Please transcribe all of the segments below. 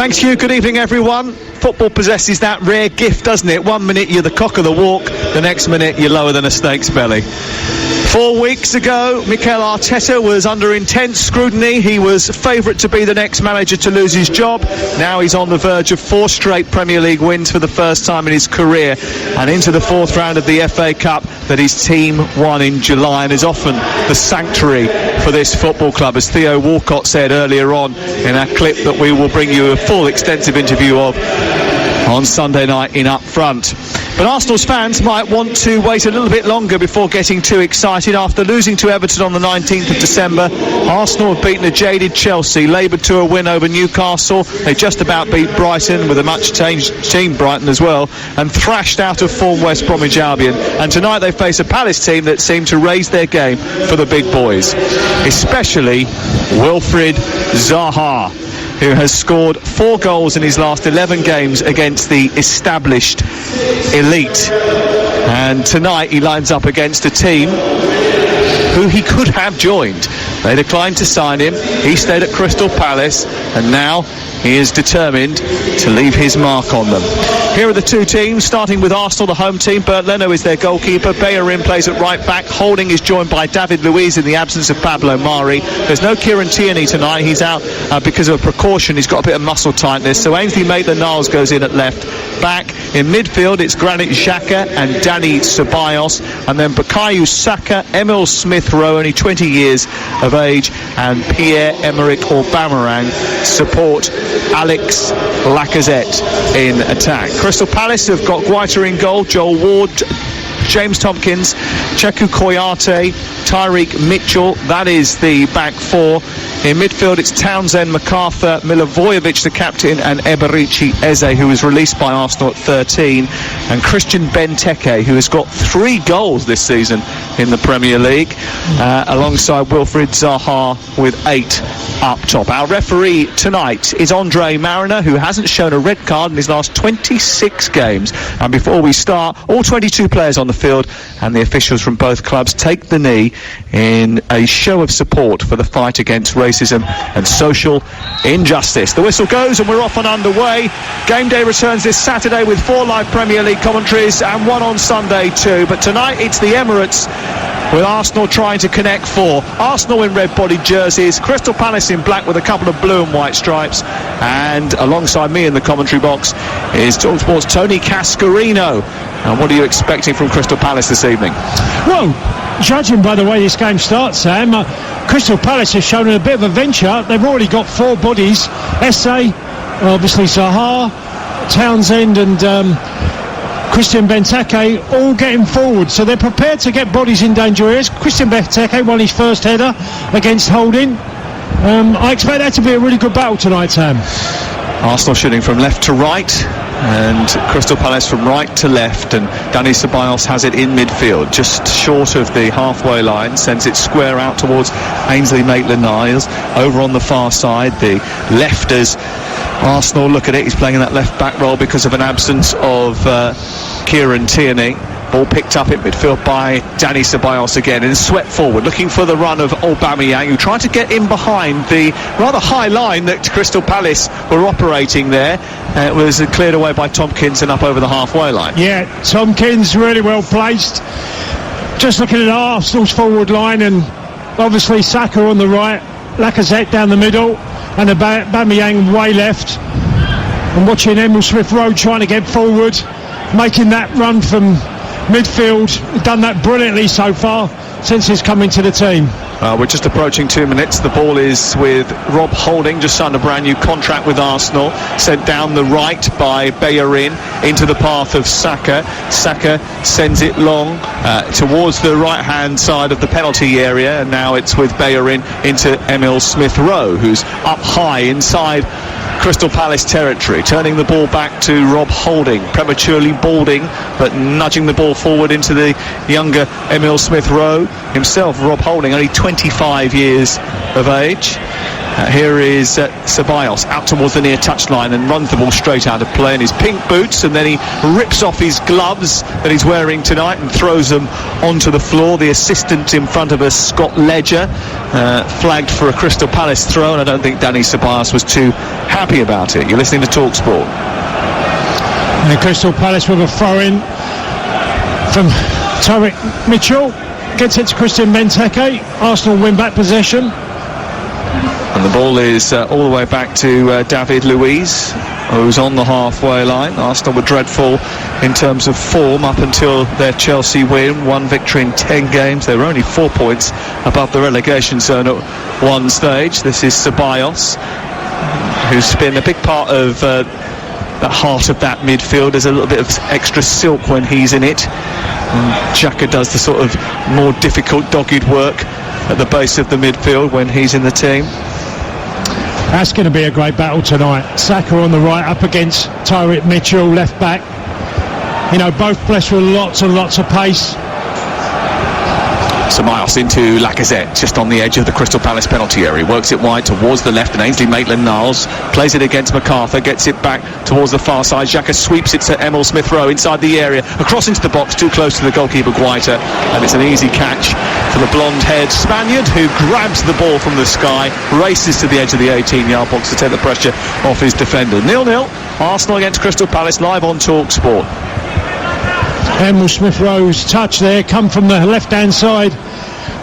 Thanks, Hugh. Good evening, everyone. Football possesses that rare gift, doesn't it? 1 minute you're the cock of the walk, the next minute you're lower than a snake's belly. 4 weeks ago, Mikel Arteta was under intense scrutiny. He was favourite to be the next manager to lose his job. Now he's on the verge of 4 straight Premier League wins for the first time in his career, and into the 4th round of the FA Cup that his team won in July, and is often the sanctuary for this football club, as Theo Walcott said earlier on in our clip that we will bring you a full extensive interview of on Sunday night in Up Front. But Arsenal's fans might want to wait a little bit longer before getting too excited. After losing to Everton on the 19th of December, Arsenal have beaten a jaded Chelsea, laboured to a win over Newcastle. They just about beat Brighton, with a much-changed team Brighton as well, and thrashed out of form West Bromwich Albion. And tonight they face a Palace team that seem to raise their game for the big boys, especially Wilfried Zaha, who has scored 4 goals in his last 11 games against the established elite. And tonight he lines up against a team who he could have joined. They declined to sign him. He stayed at Crystal Palace, and now he is determined to leave his mark on them. Here are the two teams, starting with Arsenal, the home team. Bernd Leno is their goalkeeper. Bellerin plays at right back. Holding is joined by David Luiz in the absence of Pablo Mari. There's no Kieran Tierney tonight. He's out because of a precaution. He's got a bit of muscle tightness. So Ainsley Maitland-Niles goes in at left back. In midfield, it's Granit Xhaka and Dani Ceballos. And then Bukayo Saka, Emil Smith-Rowe, only 20 years of age, and Pierre-Emerick Aubameyang support Alex Lacazette in attack. Crystal Palace have got Guaita in goal, Joel Ward, James Tompkins, Cheku Kouyate, Tyreek Mitchell. That is the back 4. In midfield, it's Townsend, MacArthur, Milivojevic, the captain, and Eberechi Eze, who was released by Arsenal at 13, and Christian Benteke, who has got 3 goals this season in the Premier League, alongside Wilfried Zaha with 8 up top. Our referee tonight is Andre Mariner, who hasn't shown a red card in his last 26 games. And before we start, all 22 players on the field and the officials from both clubs take the knee in a show of support for the fight against racism and social injustice. The whistle goes and we're off and underway. Game day returns this Saturday with 4 live Premier League commentaries and 1 on Sunday too. But tonight it's the Emirates, with Arsenal trying to connect 4. Arsenal in red-bodied jerseys, Crystal Palace in black with a couple of blue and white stripes, and alongside me in the commentary box is TalkSport's Tony Cascarino. And what are you expecting from Crystal Palace this evening? Well, judging by the way this game starts, Sam, Crystal Palace has shown a bit of a venture. They've already got 4 bodies. Esse, obviously Zaha, Townsend and Christian Benteke all getting forward, so they're prepared to get bodies in danger areas. Christian Benteke won his first header against Holding. I expect that to be a really good battle tonight, Sam. Arsenal shooting from left to right, and Crystal Palace from right to left, and Dani Ceballos has it in midfield, just short of the halfway line, sends it square out towards Ainsley Maitland-Niles. Over on the far side, the lefters, Arsenal look at it, he's playing in that left back role because of an absence of Kieran Tierney. Ball picked up in midfield by Dani Ceballos again, and swept forward, looking for the run of Aubameyang, who tried to get in behind the rather high line that Crystal Palace were operating there. It was cleared away by Tompkins and up over the halfway line. Yeah, Tompkins really well placed. Just looking at Arsenal's forward line, and obviously Saka on the right, Lacazette down the middle, and Aubameyang way left. And watching Emil Smith-Rowe trying to get forward, making that run from midfield, done that brilliantly so far since he's come into the team. We're just approaching 2 minutes. The ball is with Rob Holding, just signed a brand new contract with Arsenal, sent down the right by Bellerin into the path of Saka. Saka sends it long towards the right hand side of the penalty area, and now it's with Bellerin into Emil Smith-Rowe, who's up high inside Crystal Palace territory, turning the ball back to Rob Holding, prematurely balding but nudging the ball forward into the younger Emil Smith-Rowe himself. Rob Holding, only 25 years of age. Here is Ceballos out towards the near touchline and runs the ball straight out of play in his pink boots, and then he rips off his gloves that he's wearing tonight and throws them onto the floor. The assistant in front of us, Scott Ledger, flagged for a Crystal Palace throw, and I don't think Dani Ceballos was too happy about it. You're listening to TalkSport. And Crystal Palace with a throw-in from Tyrick Mitchell. Gets it to Christian Benteke. Arsenal win back possession. And the ball is all the way back to David Luiz, who's on the halfway line. Arsenal were dreadful in terms of form up until their Chelsea win. 1 victory in 10 games. They were only 4 points above the relegation zone at one stage. This is Ceballos, who's been a big part of the heart of that midfield. There's a little bit of extra silk when he's in it. Xhaka does the sort of more difficult, dogged work at the base of the midfield when he's in the team. That's going to be a great battle tonight. Saka on the right up against Tyrick Mitchell, left back. You know, both blessed with lots and lots of pace. Ceballos into Lacazette, just on the edge of the Crystal Palace penalty area. He works it wide towards the left, and Ainsley Maitland-Niles plays it against MacArthur, gets it back towards the far side. Xhaka sweeps it to Emil Smith-Rowe inside the area, across into the box, too close to the goalkeeper Guaita, and it's an easy catch for the blonde-haired Spaniard, who grabs the ball from the sky, races to the edge of the 18-yard box to take the pressure off his defender. 0-0, Arsenal against Crystal Palace, live on TalkSport. Emil Smith-Rowe's touch there, come from the left-hand side,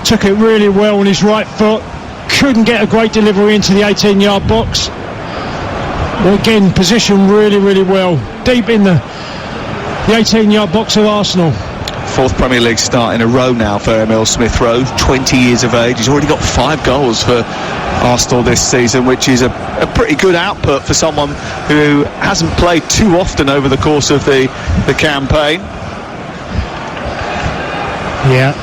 took it really well on his right foot, couldn't get a great delivery into the 18-yard box. But again, positioned really, really well, deep in the 18-yard box of Arsenal. 4th Premier League start in a row now for Emil Smith-Rowe, 20 years of age. He's already got 5 goals for Arsenal this season, which is a pretty good output for someone who hasn't played too often over the course of the campaign. Yeah.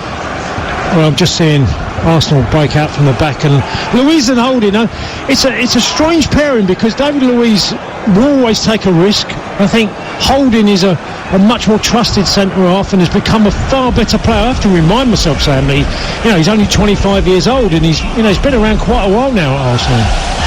Well, I'm just seeing Arsenal break out from the back, and Luiz and Holding. It's a strange pairing because David Luiz will always take a risk. I think Holding is a much more trusted centre half and has become a far better player. I have to remind myself, Sam, that he's only 25 years old and he's been around quite a while now at Arsenal.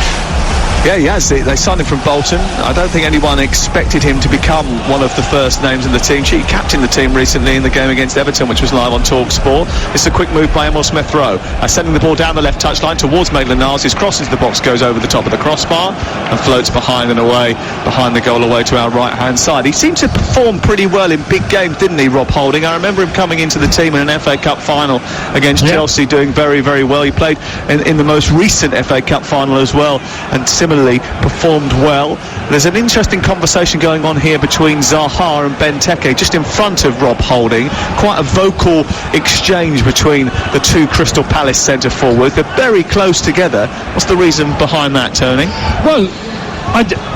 Yeah, he has. They signed him from Bolton. I don't think anyone expected him to become one of the first names in the team sheet. He captained the team recently in the game against Everton, which was live on TalkSport. It's a quick move by Emil Smith-Rowe, sending the ball down the left touchline towards Maitland-Niles. His cross into the box, goes over the top of the crossbar and floats behind and away, behind the goal, away to our right-hand side. He seemed to perform pretty well in big games, didn't he, Rob Holding? I remember him coming into the team in an FA Cup final against Chelsea, doing very, very well. He played in the most recent FA Cup final as well, and similarly performed well. There's an interesting conversation going on here between Zaha and Benteke, just in front of Rob Holding. Quite a vocal exchange between the two Crystal Palace centre forwards. They're very close together. What's the reason behind that, Tony? Well,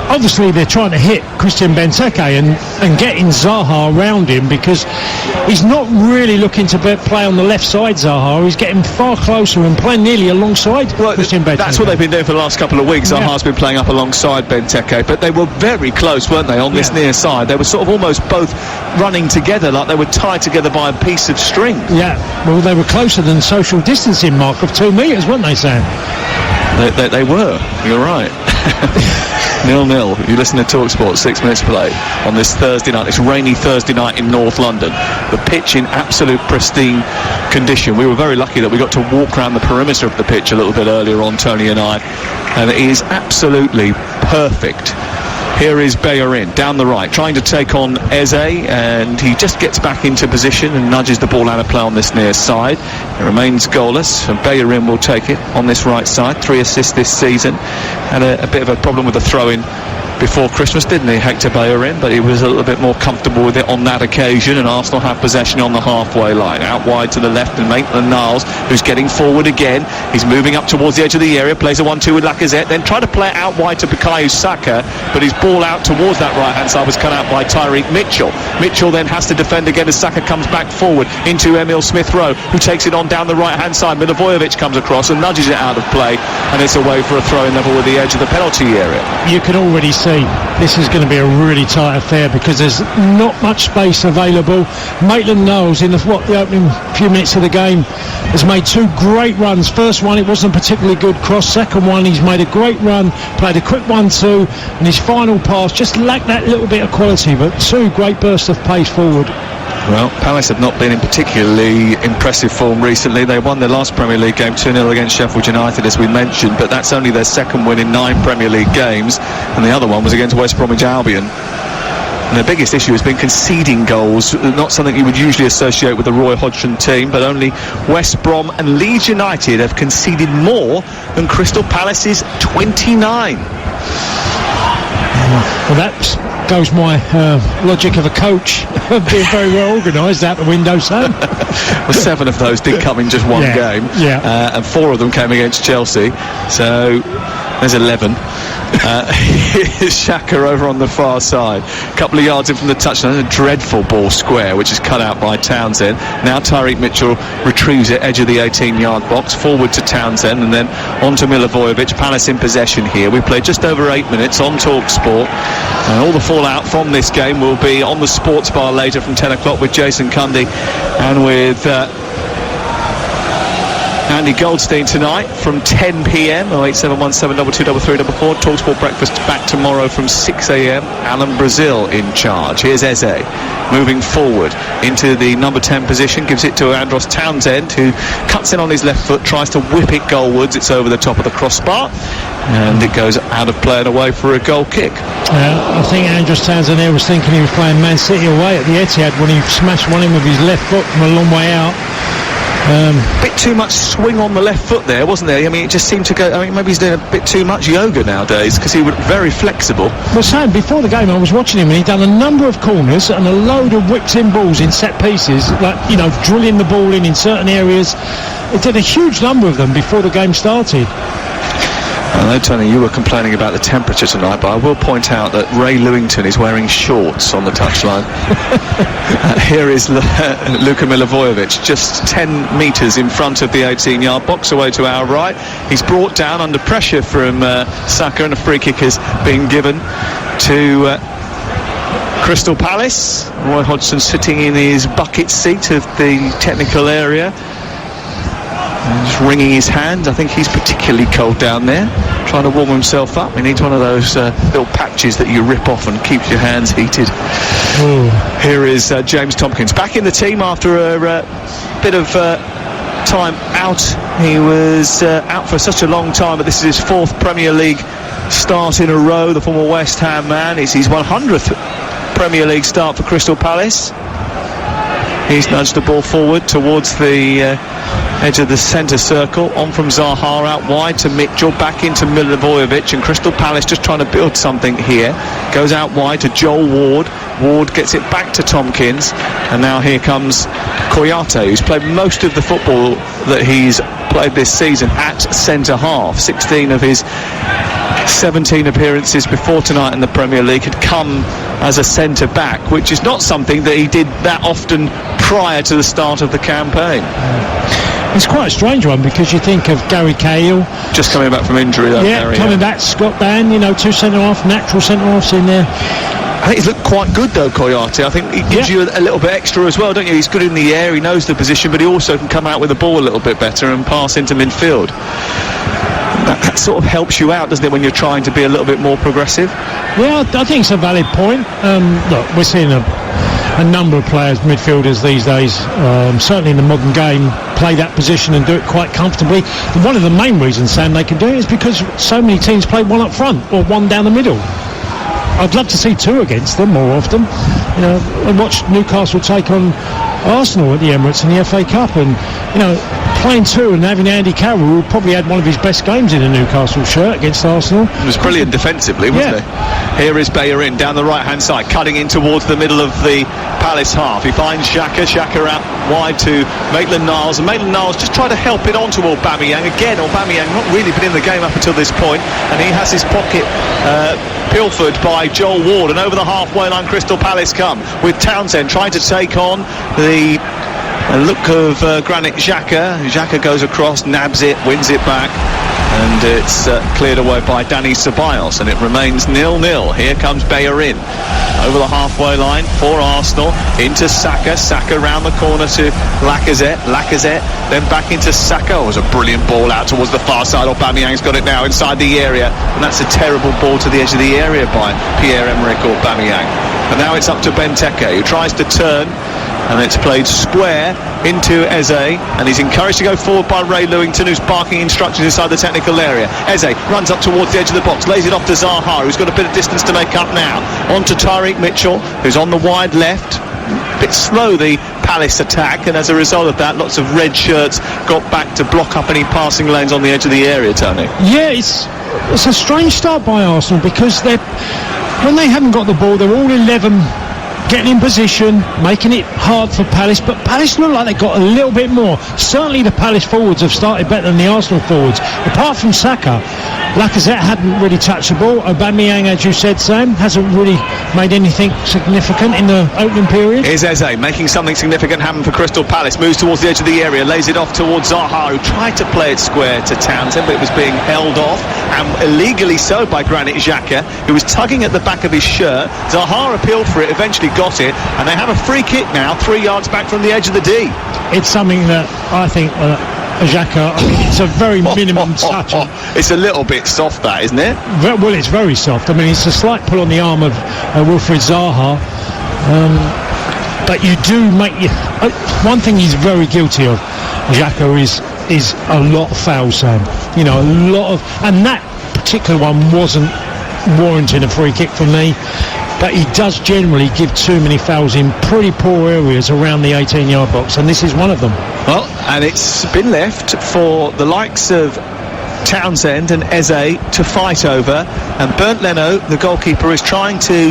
obviously they're trying to hit Christian Benteke and getting Zaha around him, because he's not really looking to play on the left side, Zaha. He's getting far closer and playing nearly alongside Christian Benteke. That's what they've been doing for the last couple of weeks. Zaha's been playing up alongside Benteke, but they were very close, weren't they, on this near side? They were sort of almost both running together, like they were tied together by a piece of string. Yeah, well, they were closer than social distancing mark of 2 metres, weren't they, Sam? They were, you're right. 0-0. You listen to TalkSport, 6 minutes play on this Thursday night. It's rainy Thursday night in North London. The pitch in absolute pristine condition. We were very lucky that we got to walk around the perimeter of the pitch a little bit earlier on, Tony and I, and it is absolutely perfect. Here is Bellerin down the right, trying to take on Eze, and he just gets back into position and nudges the ball out of play on this near side. It remains goalless, and Bellerin will take it on this right side. 3 assists this season, and a bit of a problem with the throw-in before Christmas, didn't he, Hector Bellerin? But he was a little bit more comfortable with it on that occasion, and Arsenal have possession on the halfway line. Out wide to the left, and Maitland-Niles, who's getting forward again. He's moving up towards the edge of the area, plays a 1-2 with Lacazette, then try to play it out wide to Bukayo Saka, but his ball out towards that right-hand side was cut out by Tyrick Mitchell. Mitchell then has to defend again as Saka comes back forward into Emil Smith-Rowe, who takes it on down the right-hand side. Milivojevic comes across and nudges it out of play, and it's away for a throw-in level with the edge of the penalty area. You can already see see, this is going to be a really tight affair because there's not much space available. Maitland-Niles in the opening few minutes of the game has made 2 great runs. First one, it wasn't a particularly good cross. Second one, he's made a great run, played a quick 1-2, and his final pass just lacked that little bit of quality, but 2 great bursts of pace forward. Well, Palace have not been in particularly impressive form recently. They won their last Premier League game 2-0 against Sheffield United, as we mentioned, but that's only their second win in 9 Premier League games, and the other one was against West Bromwich Albion. And their biggest issue has been conceding goals, not something you would usually associate with the Roy Hodgson team, but only West Brom and Leeds United have conceded more than Crystal Palace's 29. Well, that goes my logic of a coach being very well organised out the window, Sam. Well, 7 of those did come in just one game, and 4 of them came against Chelsea, so there's 11. Here's Xhaka over on the far side, a couple of yards in from the touchline, a dreadful ball square which is cut out by Townsend. Now Tyreek Mitchell retrieves it, edge of the 18-yard box, forward to Townsend and then on to Milivojevic. Palace in possession here. We played just over 8 minutes on TalkSport, and all the fallout from this game will be on the sports bar later from 10 o'clock with Jason Cundy and with Andy Goldstein tonight from 10 p.m. 08717223344. TalkSport breakfast back tomorrow from 6 a.m. Alan Brazil in charge. Here's Eze moving forward into the number 10 position, gives it to Andros Townsend, who cuts in on his left foot, tries to whip it goalwards. It's over the top of the crossbar and it goes out of play and away for a goal kick. I think Andros Townsend there was thinking he was playing Man City away at the Etihad when he smashed one in with his left foot from a long way out. Bit too much swing on the left foot there, wasn't there? I mean, it just seemed to go. I mean, maybe he's doing a bit too much yoga nowadays because he was very flexible. Well, Sam, before the game I was watching him and he'd done a number of corners and a load of whipped-in balls in set pieces, like, you know, drilling the ball in certain areas. He did a huge number of them before the game started. I know, Tony, you were complaining about the temperature tonight, but I will point out that Ray Lewington is wearing shorts on the touchline. Here is Luka Milivojevic, just 10 metres in front of the 18-yard box, away to our right. He's brought down under pressure from Saka, and a free kick has been given to Crystal Palace. Roy Hodgson sitting in his bucket seat of the technical area, just wringing his hands. I think he's particularly cold down there, trying to warm himself up. He needs one of those little patches that you rip off and keeps your hands heated. Ooh. Here is James Tompkins back in the team after a bit of time out. He was out for such a long time, but this is his 4th Premier League start in a row. The former West Ham man. It's his 100th Premier League start for Crystal Palace. He's nudged the ball forward towards the edge of the centre circle, on from Zaha, out wide to Mitchell, back into Milivojevic, and Crystal Palace just trying to build something here. Goes out wide to Joel Ward. Ward gets it back to Tompkins, and now here comes Kouyate, who's played most of the football that he's played this season at centre half. 16 of his 17 appearances before tonight in the Premier League had come as a centre back, which is not something that he did that often prior to the start of the campaign. It's quite a strange one because you think of Gary Cahill just coming back from injury though. Yeah, coming back, Scott Dann, you know, 2 centre-half, natural centre-halves in there. I think he's looked quite good though, Kouyate. I think he gives you a little bit extra as well, don't you? He's good in the air, he knows the position, but he also can come out with the ball a little bit better and pass into midfield. That sort of helps you out, doesn't it, when you're trying to be a little bit more progressive? Yeah, I think it's a valid point. Look, we're seeing a number of players, midfielders these days, certainly in the modern game, play that position and do it quite comfortably. And one of the main reasons, Sam, they can do it is because so many teams play one up front or one down the middle. I'd love to see 2 against them more often. You know, and watch Newcastle take on Arsenal at the Emirates in the FA Cup, and you know, playing 2 and having Andy Carroll, who probably had one of his best games in a Newcastle shirt against Arsenal. It was brilliant defensively, wasn't he? Here is Bellerin down the right hand side, cutting in towards the middle of the Palace half. He finds Xhaka out wide to Maitland-Niles, and Maitland-Niles just try to help it on to Aubameyang. Again, Aubameyang not really been in the game up until this point, and he has his pocket pilfered by Joel Ward, and over the halfway line Crystal Palace come with Townsend trying to take on the look of Granit Xhaka. Xhaka goes across, nabs it, wins it back, and it's cleared away by Dani Ceballos, and it remains 0-0. Here comes Bellerin over the halfway line for Arsenal, into Saka round the corner to Lacazette, then back into Saka. It was a brilliant ball out towards the far side. Aubameyang's got it now inside the area, and that's a terrible ball to the edge of the area by Pierre-Emerick Aubameyang. And now it's up to Benteke, who tries to turn, and it's played square into Eze, and he's encouraged to go forward by Ray Lewington, who's barking instructions inside the technical area. Eze runs up towards the edge of the box, lays it off to Zaha, who's got a bit of distance to make up now. On to Tyreek Mitchell, who's on the wide left. A bit slow, the Palace attack, and as a result of that, lots of red shirts got back to block up any passing lanes on the edge of the area, Tony. Yeah, it's a strange start by Arsenal, because when they haven't got the ball, they're all 11 getting in position, making it hard for Palace, but Palace look like they got a little bit more. Certainly the Palace forwards have started better than the Arsenal forwards. Apart from Saka, Lacazette hadn't really touched the ball. Aubameyang, as you said, Sam, hasn't really made anything significant in the opening period. Here's Eze making something significant happen for Crystal Palace, moves towards the edge of the area, lays it off towards Zaha, who tried to play it square to Townsend, but it was being held off, and illegally so by Granit Xhaka, who was tugging at the back of his shirt. Zaha appealed for it, eventually got it, and they have a free kick now 3 yards back from the edge of the D. It's something that I think Xhaka, it's a very minimum touch. It's a little bit soft, that, isn't it? Well, it's very soft. I mean, it's a slight pull on the arm of Wilfried Zaha, but you do make one thing he's very guilty of, Xhaka, is a lot of fouls, Sam. You know, a lot of, and that particular one wasn't warranting a free kick for me. But he does generally give too many fouls in pretty poor areas around the 18-yard box, and this is one of them. Well, and it's been left for the likes of Townsend and Eze to fight over, and Bernd Leno, the goalkeeper, is trying to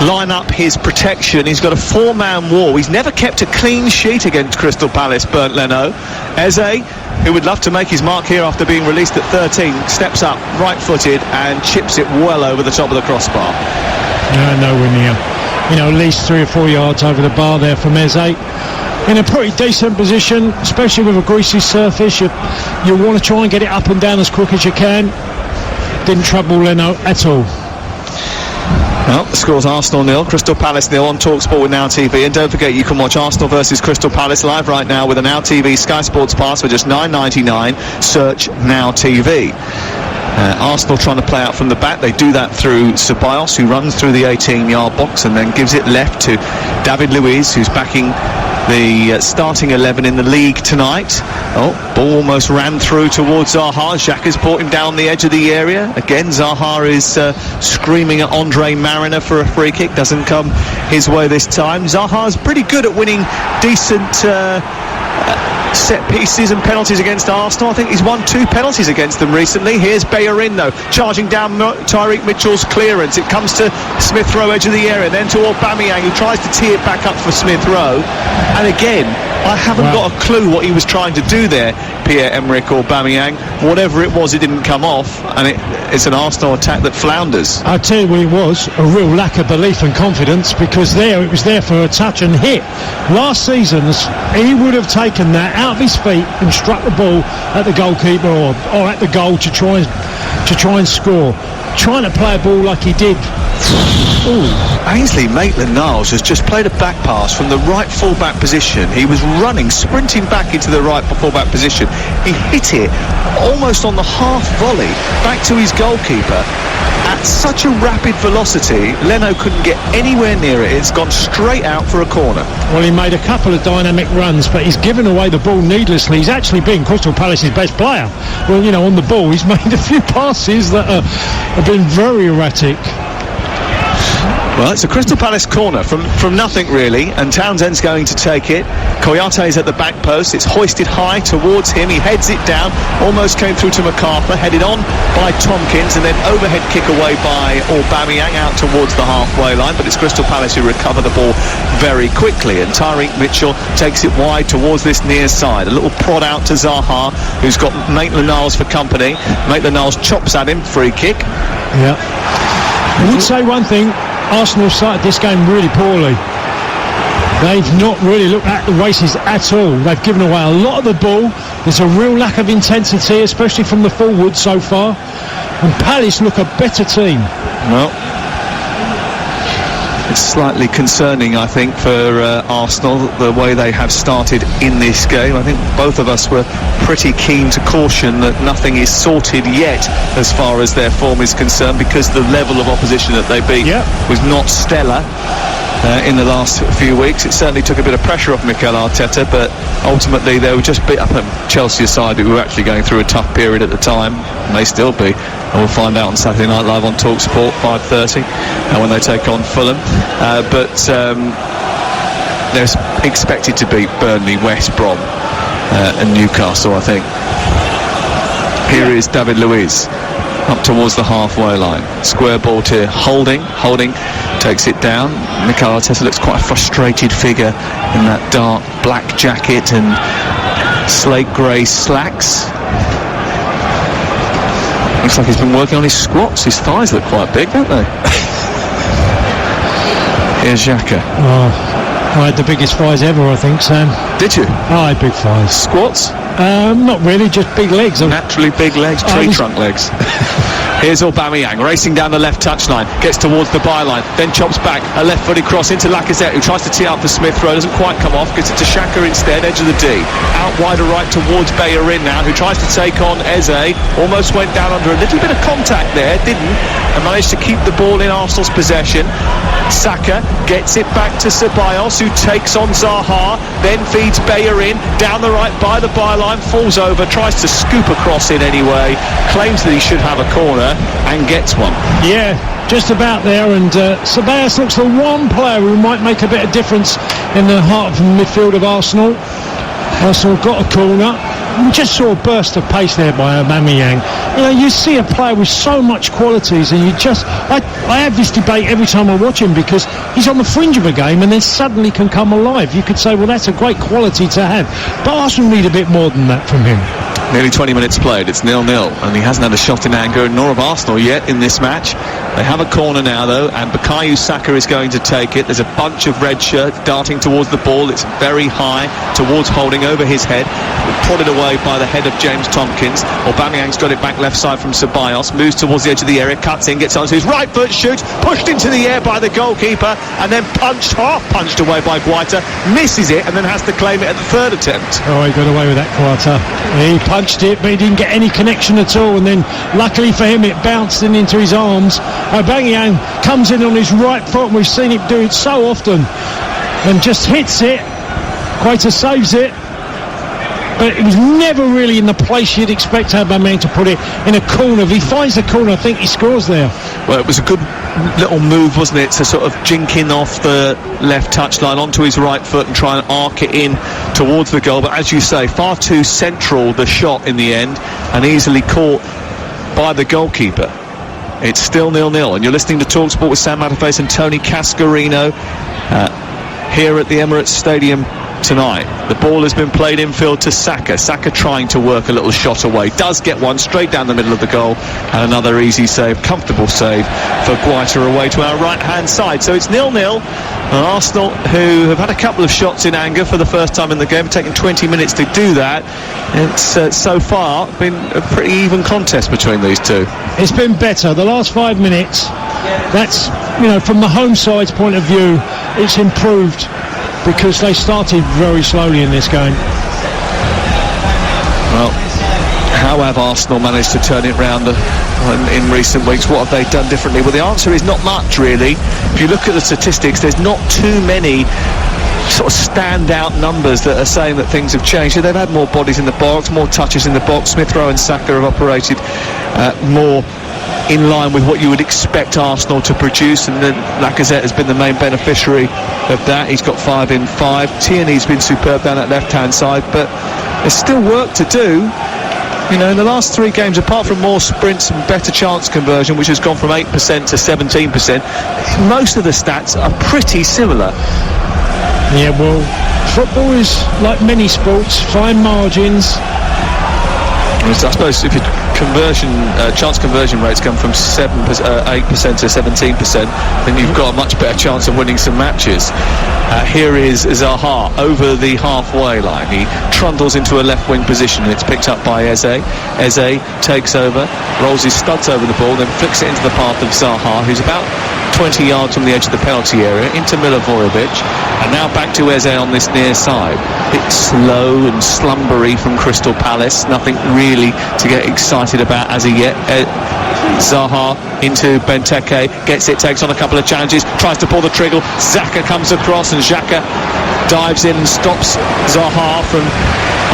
line up his protection. He's got a 4-man wall. He's never kept a clean sheet against Crystal Palace, Bernd Leno. Eze, who would love to make his mark here after being released at 13, steps up right-footed and chips it well over the top of the crossbar. Nowhere near. You know, at least 3 or 4 yards over the bar there from Eze. In a pretty decent position, especially with a greasy surface. You want to try and get it up and down as quick as you can. Didn't trouble Leno at all. Well, the score's Arsenal 0, Crystal Palace 0 on TalkSport with Now TV. And don't forget, you can watch Arsenal versus Crystal Palace live right now with a Now TV Sky Sports Pass for just $9.99. Search Now TV. Arsenal trying to play out from the back. They do that through Ceballos, who runs through the 18-yard box and then gives it left to David Luiz, who's backing the starting 11 in the league tonight. Oh, ball almost ran through towards Zaha. Xhaka's brought him down the edge of the area. Again, Zaha is screaming at Andre Mariner for a free kick. Doesn't come his way this time. Zaha's pretty good at winning decent set pieces and penalties against Arsenal. I think he's won 2 penalties against them recently. Here's Bellerin, though, charging down Tyreek Mitchell's clearance. It comes to Smith Rowe, edge of the area, then to Aubameyang, who tries to tee it back up for Smith Rowe. And again, I haven't got a clue what he was trying to do there, Pierre-Emerick Aubameyang. Whatever it was, it didn't come off, and it's an Arsenal attack that flounders. I'll tell you what it was, a real lack of belief and confidence, because it was there for a touch and hit. Last season, he would have taken that out of his feet and struck the ball at the goalkeeper or at the goal to try and score. Trying to play a ball like he did. Ooh. Ainsley Maitland-Niles has just played a back pass from the right full-back position. He was running, sprinting back into the right full-back position. He hit it almost on the half volley back to his goalkeeper at such a rapid velocity. Leno couldn't get anywhere near it. It's gone straight out for a corner. Well, he made a couple of dynamic runs, but he's given away the ball needlessly. He's actually been Crystal Palace's best player. Well, you know, on the ball, he's made a few passes that have been very erratic. Well, it's a Crystal Palace corner from nothing, really, and Townsend's going to take it. Koyate's at the back post. It's hoisted high towards him. He heads it down, almost came through to MacArthur, headed on by Tompkins, and then overhead kick away by Aubameyang out towards the halfway line, but it's Crystal Palace who recover the ball very quickly, and Tyreek Mitchell takes it wide towards this near side. A little prod out to Zaha, who's got Maitland-Niles for company. Maitland-Niles chops at him, free kick. Yeah. I would say one thing, Arsenal started this game really poorly. They've not really looked at the races at all. They've given away a lot of the ball. There's a real lack of intensity, especially from the forward so far. And Palace look a better team. Well, it's slightly concerning, I think, for Arsenal, the way they have started in this game. I think both of us were pretty keen to caution that nothing is sorted yet as far as their form is concerned, because the level of opposition that they beat was not stellar in the last few weeks. It certainly took a bit of pressure off Mikel Arteta, but ultimately they were just beat up at Chelsea side, who were actually going through a tough period at the time, and they still be. And we'll find out on Saturday Night Live on TalkSport 5:30 when they take on Fulham. But they're expected to beat Burnley, West Brom and Newcastle, I think. Here is David Luiz up towards the halfway line. Square ball to Holding takes it down. Mikel Arteta looks quite a frustrated figure in that dark black jacket and slate grey slacks. Looks like he's been working on his squats. His thighs look quite big, don't they? Here's Xhaka. I had the biggest thighs ever, I think, Sam. Did you? I had big thighs. Squats? Not really, just big legs. Naturally big legs, tree trunk legs. Here's Aubameyang racing down the left touchline, gets towards the byline, then chops back a left-footed cross into Lacazette, who tries to tee up for Smith Rowe, doesn't quite come off, gets it to Xhaka instead, edge of the D. Out wider right towards Bellerin now, who tries to take on Eze, almost went down under a little bit of contact there, didn't, and managed to keep the ball in Arsenal's possession. Saka gets it back to Ceballos, who takes on Zaha, then feeds Bellerin down the right by the byline, falls over, tries to scoop across in anyway, claims that he should have a corner and gets one. Yeah, just about there, and Ceballos looks the one player who might make a bit of difference in the heart of the midfield of Arsenal. Arsenal got a corner. We just saw a burst of pace there by Aubameyang. You know, you see a player with so much qualities, and you just... I have this debate every time I watch him, because he's on the fringe of a game and then suddenly can come alive. You could say, well, that's a great quality to have. But Arsenal need a bit more than that from him. Nearly 20 minutes played, it's 0-0, and he hasn't had a shot in anger, nor have Arsenal yet in this match. They have a corner now, though, and Bukayo Saka is going to take it. There's a bunch of red shirts darting towards the ball. It's very high, towards Holding, over his head, prodded away by the head of James Tompkins. Aubameyang's got it back left side from Ceballos, moves towards the edge of the area, cuts in, gets onto his right foot, shoots, pushed into the air by the goalkeeper, and then half punched away by Guaita, misses it, and then has to claim it at the third attempt. Oh, he got away with that, Guaita. He punched it, but he didn't get any connection at all, and then luckily for him it bounced in into his arms. Aubameyang comes in on his right foot, and we've seen him do it so often, and just hits it. Guaita saves it, but it was never really in the place you'd expect Aubameyang to put it, in a corner. If he finds the corner, I think he scores there. Well, it was a good little move, wasn't it, to sort of jink in off the left touchline onto his right foot and try and arc it in towards the goal. But as you say, far too central, the shot in the end, and easily caught by the goalkeeper. It's still 0-0, and you're listening to TalkSport with Sam Matterface and Tony Cascarino here at the Emirates Stadium tonight. The ball has been played infield to Saka. Saka trying to work a little shot away. Does get one straight down the middle of the goal, and another easy save, comfortable save for Guaita away to our right-hand side. So it's 0-0. And Arsenal, who have had a couple of shots in anger for the first time in the game, taking 20 minutes to do that. It's so far been a pretty even contest between these two. It's been better. The last 5 minutes, that's, you know, from the home side's point of view, it's improved, because they started very slowly in this game. Well, how have Arsenal managed to turn it round in recent weeks? What have they done differently? Well, the answer is not much, really. If you look at the statistics, there's not too many sort of standout numbers that are saying that things have changed. So they've had more bodies in the box, more touches in the box. Smith Rowe and Saka have operated more in line with what you would expect Arsenal to produce, and then Lacazette has been the main beneficiary of that. He's got 5 in 5. Tierney's been superb down that left-hand side, but there's still work to do. You know, in the last 3 games, apart from more sprints and better chance conversion, which has gone from 8% to 17%, most of the stats are pretty similar. Yeah, well, football is like many sports, fine margins. I suppose if you chance conversion rates come from 8% to 17%, then you've got a much better chance of winning some matches. Here is Zaha over the halfway line. He trundles into a left wing position, and it's picked up by Eze. Eze takes over, rolls his studs over the ball, then flicks it into the path of Zaha, who's about 20 yards from the edge of the penalty area, into Milivojevic, and now back to Eze on this near side. It's slow and slumbery from Crystal Palace, nothing really to get excited about as of yet. Zaha into Benteke, gets it, takes on a couple of challenges, tries to pull the trigger. Xhaka comes across, and Xhaka dives in and stops Zaha from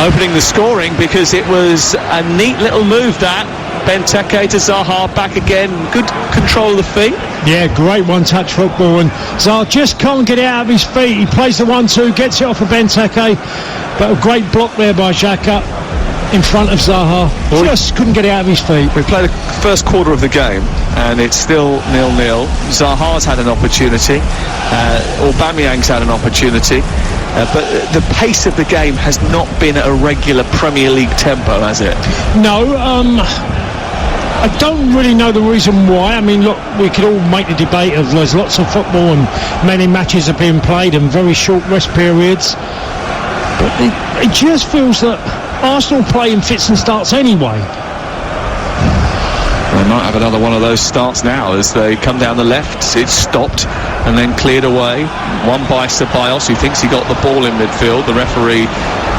opening the scoring, because it was a neat little move that. Benteke to Zaha, back again, good control of the feet. Yeah, great one-touch football, and Zaha just can't get it out of his feet. He plays the 1-2, gets it off of Benteke, but a great block there by Xhaka in front of Zaha. Just couldn't get it out of his feet. We've played the first quarter of the game, and it's still 0-0. Zaha's had an opportunity, Aubameyang's had an opportunity, but the pace of the game has not been at a regular Premier League tempo, has it? No, I don't really know the reason why. I mean, look, we could all make the debate of there's lots of football and many matches have been played and very short rest periods, but it just feels that Arsenal play in fits and starts anyway. They might have another one of those starts now as they come down the left. It's stopped and then cleared away. One by Ceballos, who thinks he got the ball in midfield. The referee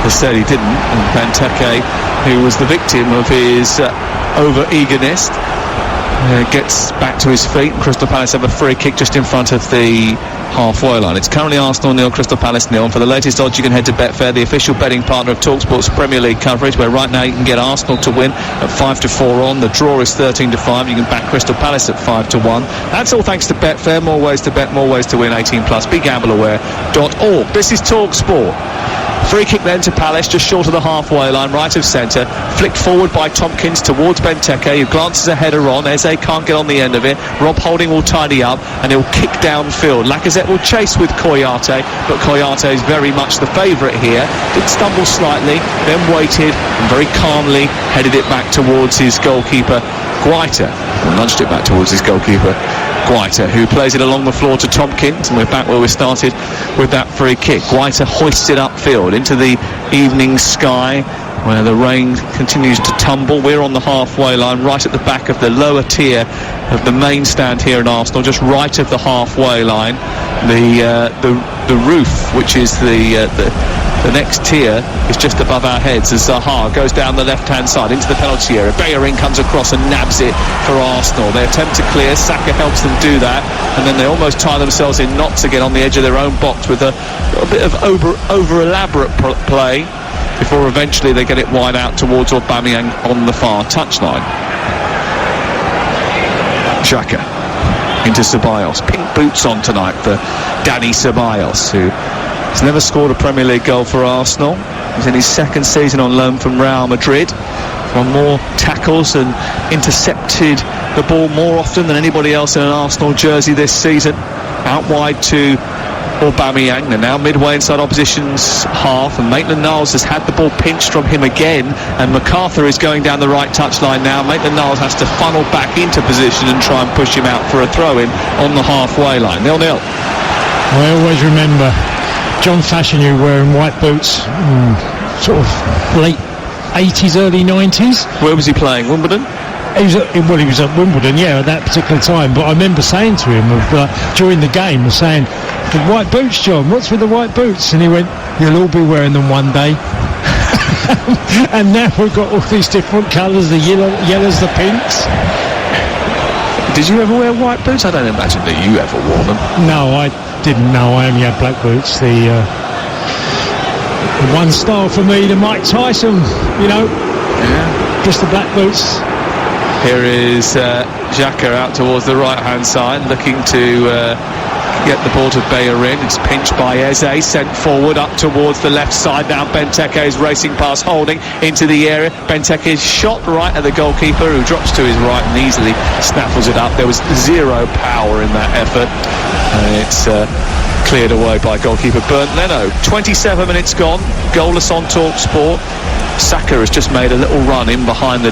has said he didn't. And Benteke, who was the victim of his over-eagerness, gets back to his feet. Crystal Palace have a free kick just in front of the halfway line. It's currently Arsenal 0, Crystal Palace 0. And for the latest odds, you can head to Betfair, the official betting partner of TalkSport's Premier League coverage, where right now you can get Arsenal to win at 5-4 on. The draw is 13-5. You can back Crystal Palace at 5-1. That's all thanks to Betfair. More ways to bet, more ways to win. 18+. BeGambleAware.org. This is TalkSport. Free kick then to Palace, just short of the halfway line, right of centre. Flicked forward by Tompkins towards Benteke, who glances a header on. Eze can't get on the end of it. Rob Holding will tidy up, and he'll kick downfield. Lacazette will chase with Kouyate, but Kouyate is very much the favourite here. Did stumble slightly, then waited, and very calmly headed it back towards his goalkeeper, Guaita. Or nudged it back towards his goalkeeper, Guaita, who plays it along the floor to Tompkins, and we're back where we started with that free kick. Guaita hoists it upfield into the evening sky, where the rain continues to tumble. We're on the halfway line, right at the back of the lower tier of the main stand here in Arsenal, just right of the halfway line. The roof, which is the next tier, is just above our heads as Zaha goes down the left-hand side into the penalty area. Bellerin comes across and nabs it for Arsenal. They attempt to clear. Saka helps them do that, and then they almost tie themselves in knots again on the edge of their own box with a bit of over-elaborate play before eventually they get it wide out towards Aubameyang on the far touchline. Xhaka into Ceballos. Pink boots on tonight for Dani Ceballos, who has never scored a Premier League goal for Arsenal. He's in his second season on loan from Real Madrid. Won more tackles and intercepted the ball more often than anybody else in an Arsenal jersey this season. Out wide to Aubameyang. They're now midway inside opposition's half, and Maitland-Niles has had the ball pinched from him again, and MacArthur is going down the right touchline now. Maitland-Niles has to funnel back into position and try and push him out for a throw-in on the halfway line. 0-0. I always remember John Fashanu wearing white boots, sort of late 80s, early 90s. Where was he playing? Wimbledon? He was at Wimbledon, yeah, at that particular time. But I remember saying to him during the game, saying, "The white boots, John, what's with the white boots?" And he went, "You'll all be wearing them one day." And now we've got all these different colours, the yellows, the pinks. Did you ever wear white boots? I don't imagine that you ever wore them. No, I didn't know. I only had black boots. The one style for me, the Mike Tyson, just the black boots. Here is Xhaka out towards the right-hand side, looking to get the ball to Bellerin. It's pinched by Eze, sent forward up towards the left side. Now Benteke is racing past Holding into the area. Benteke is shot right at the goalkeeper, who drops to his right and easily snaffles it up. There was zero power in that effort, and it's cleared away by goalkeeper Bernd Leno. 27 minutes gone, goalless on TalkSport. Saka has just made a little run in behind the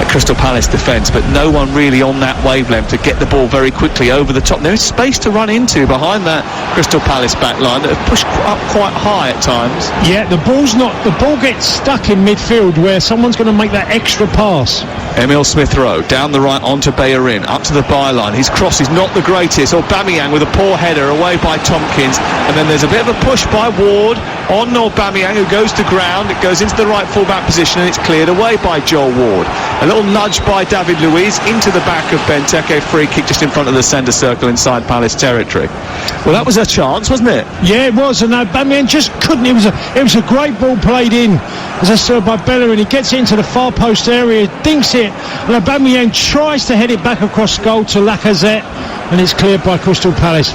Crystal Palace defence, but no one really on that wavelength to get the ball very quickly over the top. There is space to run into behind that Crystal Palace back line that have pushed up quite high at times. Yeah, the ball gets stuck in midfield where someone's going to make that extra pass. Emile Smith-Rowe down the right onto Bellerin, up to the byline. His cross is not the greatest. Aubameyang with a poor header away by Tompkins, and then there's a bit of a push by Ward on Aubameyang, who goes to ground. It goes into the right full-back position, and it's cleared away by Joel Ward. A little nudge by David Luiz into the back of Benteke. Free kick just in front of the centre circle inside Palace territory. Well, that was a chance, wasn't it? Yeah, it was, and Aubameyang just couldn't. It was a great ball played in, as I said, by Bellerin. He gets it into the far post area, dinks it, and Aubameyang tries to head it back across goal to Lacazette, and it's cleared by Crystal Palace.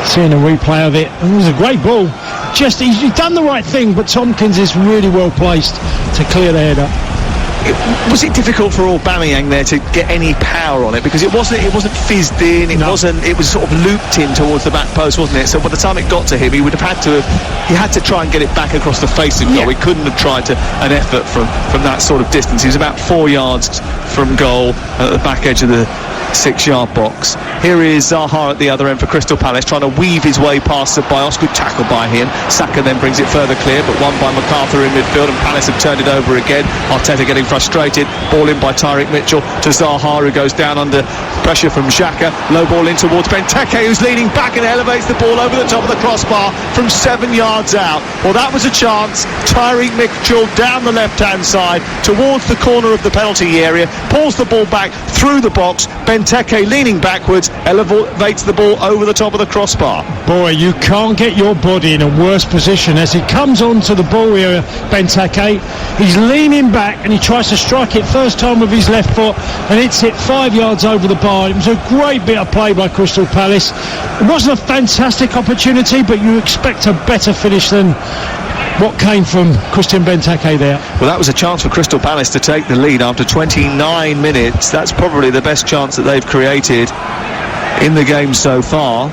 Seeing a replay of it, and it was a great ball. Just he's done the right thing, but Tompkins is really well placed to clear the header. Was it difficult for Aubameyang there to get any power on it, because it wasn't fizzed in, it was sort of looped in towards the back post, wasn't it? So by the time it got to him, he had to try and get it back across the face of goal. He couldn't have tried an effort from that sort of distance. He was about 4 yards from goal at the back edge of the 6-yard box. Here is Zaha at the other end for Crystal Palace, trying to weave his way past Ceballos. Good tackle by him. Saka then brings it further clear, but won by MacArthur in midfield, and Palace have turned it over again. Arteta getting frustrated. Ball in by Tyreek Mitchell to Zaha, who goes down under pressure from Xhaka. Low ball in towards Benteke, who's leaning back and elevates the ball over the top of the crossbar from 7 yards out. Well, that was a chance. Tyreek Mitchell down the left-hand side towards the corner of the penalty area, pulls the ball back through the box. Benteke leaning backwards, elevates the ball over the top of the crossbar. Boy, you can't get your body in a worse position as he comes onto the ball here, Benteke. He's leaning back and he tries to strike it first time with his left foot, and it's hit 5 yards over the bar. It was a great bit of play by Crystal Palace. It wasn't a fantastic opportunity, but you expect a better finish than what came from Christian Benteke there. Well, that was a chance for Crystal Palace to take the lead after 29 minutes. That's probably the best chance that they've created in the game so far.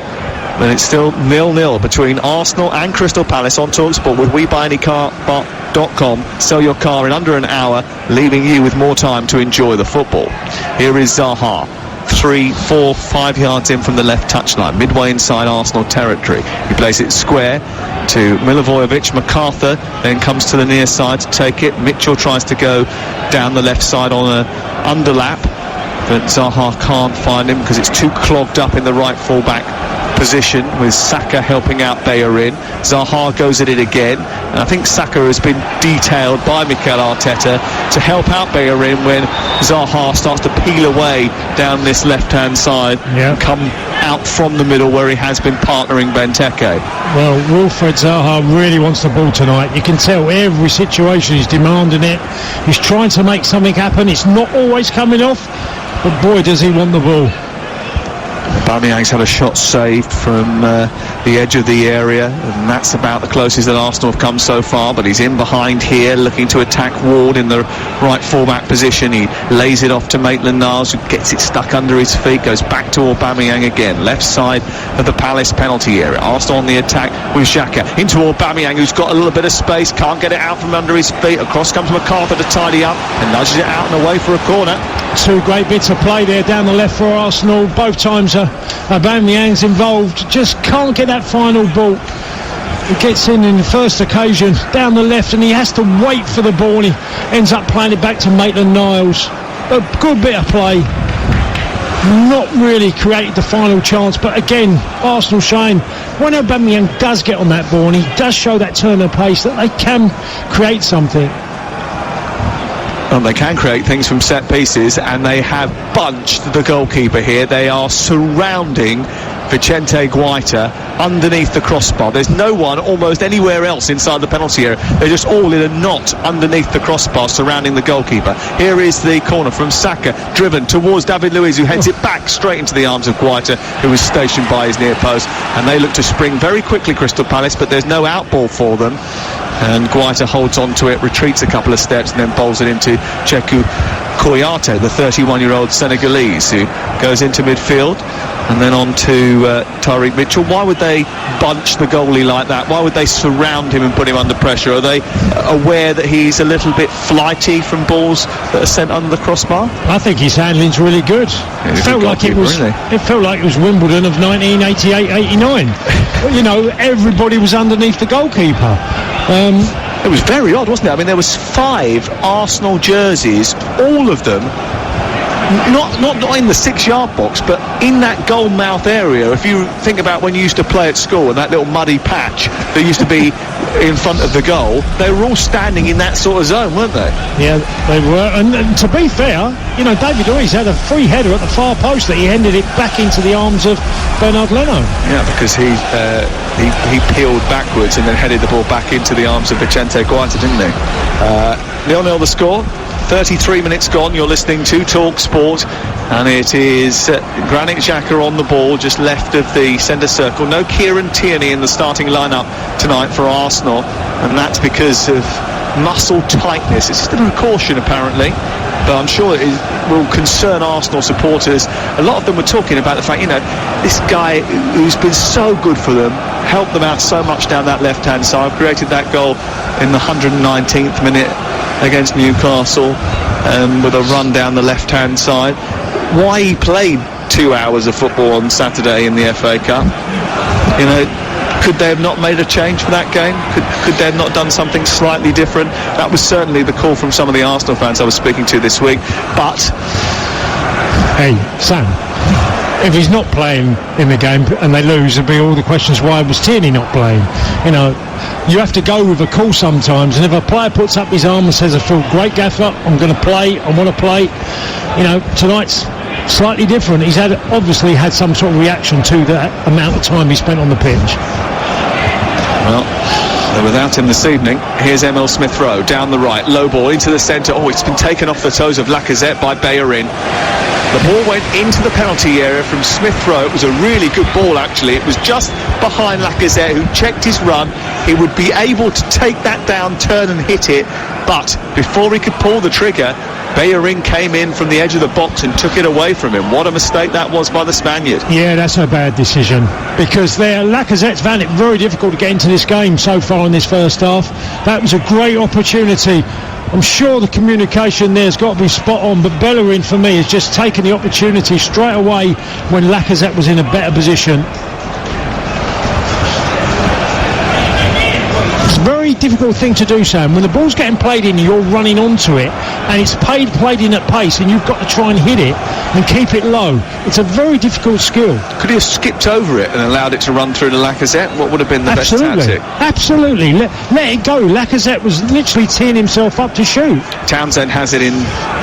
But it's still 0-0 between Arsenal and Crystal Palace on TalkSport with WeBuyAnyCar.com. Sell your car in under an hour, leaving you with more time to enjoy the football. Here is Zaha. 3, 4, 5 yards in from the left touchline, midway inside Arsenal territory. He plays it square to Milivojevic. MacArthur then comes to the near side to take it. Mitchell tries to go down the left side on an underlap, but Zaha can't find him because it's too clogged up in the right full-back position, with Saka helping out Bellerin. Zaha goes at it again, and I think Saka has been detailed by Mikel Arteta to help out Bellerin when Zaha starts to peel away down this left-hand side and come out from the middle where he has been partnering Benteke. Well, Wilfred Zaha really wants the ball tonight. You can tell every situation he's demanding it. He's trying to make something happen. It's not always coming off, but boy does he want the ball. Aubameyang's had a shot saved from the edge of the area, and that's about the closest that Arsenal have come so far, but he's in behind here looking to attack Ward in the right full-back position. He lays it off to Maitland-Niles, who gets it stuck under his feet, goes back to Aubameyang again, left side of the Palace penalty area. Arsenal on the attack with Xhaka into Aubameyang, who's got a little bit of space, can't get it out from under his feet. Across comes MacArthur to tidy up and nudges it out and away for a corner. Two great bits of play there down the left for Arsenal. Both times Aubameyang's involved, just can't get that final ball. He gets in the first occasion down the left, and he has to wait for the ball, and he ends up playing it back to Maitland-Niles. A good bit of play, not really created the final chance, but again Arsenal showing when Aubameyang does get on that ball and he does show that turn of pace that they can create something. They can create things from set pieces, and they have bunched the goalkeeper here. They are surrounding Vicente Guaita underneath the crossbar. There's no one almost anywhere else inside the penalty area. They're just all in a knot underneath the crossbar surrounding the goalkeeper. Here is the corner from Saka, driven towards David Luiz, who heads it back straight into the arms of Guaita, who is stationed by his near post, and they look to spring very quickly, Crystal Palace, but there's no outball for them, and Guaita holds on to it, retreats a couple of steps, and then bowls it into Cheku Kouyate, the 31-year-old Senegalese, who goes into midfield and then on to Tyreek Mitchell. Why would they bunch the goalie like that? Why would they surround him and put him under pressure? Are they aware that he's a little bit flighty from balls that are sent under the crossbar? I think his handling's really good. It felt like it was Wimbledon of 1988-89. You know, everybody was underneath the goalkeeper. It was very odd, wasn't it? I mean, there was 5 Arsenal jerseys, all of them not in the 6-yard box, but in that goal mouth area. If you think about when you used to play at school and that little muddy patch that used to be in front of the goal, they were all standing in that sort of zone, weren't they? Yeah, they were. And to be fair, you know, David Luiz had a free header at the far post that he handed it back into the arms of Bernard Leno. Yeah, because he peeled backwards and then headed the ball back into the arms of Vicente Guaita, didn't he? 0-0 the score. 33 minutes gone. You're listening to Talk Sport, and it is Granit Xhaka on the ball just left of the centre circle. No Kieran Tierney in the starting lineup tonight for Arsenal, and that's because of muscle tightness. It's just a precaution apparently, but I'm sure it will concern Arsenal supporters. A lot of them were talking about the fact, you know, this guy who's been so good for them, helped them out so much down that left-hand side, created that goal in the 119th minute against Newcastle with a run down the left-hand side. Why he played 2 hours of football on Saturday in the FA Cup? You know, could they have not made a change for that game? Could they have not done something slightly different? That was certainly the call from some of the Arsenal fans I was speaking to this week. But hey, Sam, if he's not playing in the game and they lose, there'll be all the questions, why was Tierney not playing? You know, you have to go with a call sometimes, and if a player puts up his arm and says, I feel great, Gaffer, I'm going to play, I want to play, you know, tonight's slightly different. He's obviously had some sort of reaction to that amount of time he spent on the pitch. Well, without him this evening, here's Emil Smith-Rowe down the right, low ball into the centre. Oh, it's been taken off the toes of Lacazette by Bellerin. The ball went into the penalty area from Smith-Rowe. It was a really good ball, actually. It was just behind Lacazette, who checked his run. He would be able to take that down, turn and hit it, but before he could pull the trigger, Bellerin came in from the edge of the box and took it away from him. What a mistake that was by the Spaniard. Yeah, that's a bad decision, because Lacazette's found it very difficult to get into this game so far in this first half. That was a great opportunity. I'm sure the communication there's got to be spot on, but Bellerin, for me, has just taken the opportunity straight away when Lacazette was in a better position. It's a very difficult thing to do, Sam. When the ball's getting played in, you're running onto it, and it's played in at pace, and you've got to try and hit it and keep it low. It's a very difficult skill. Could he have skipped over it and allowed it to run through to Lacazette? What would have been the best tactic? Absolutely. Let it go. Lacazette was literally teeing himself up to shoot. Townsend has it in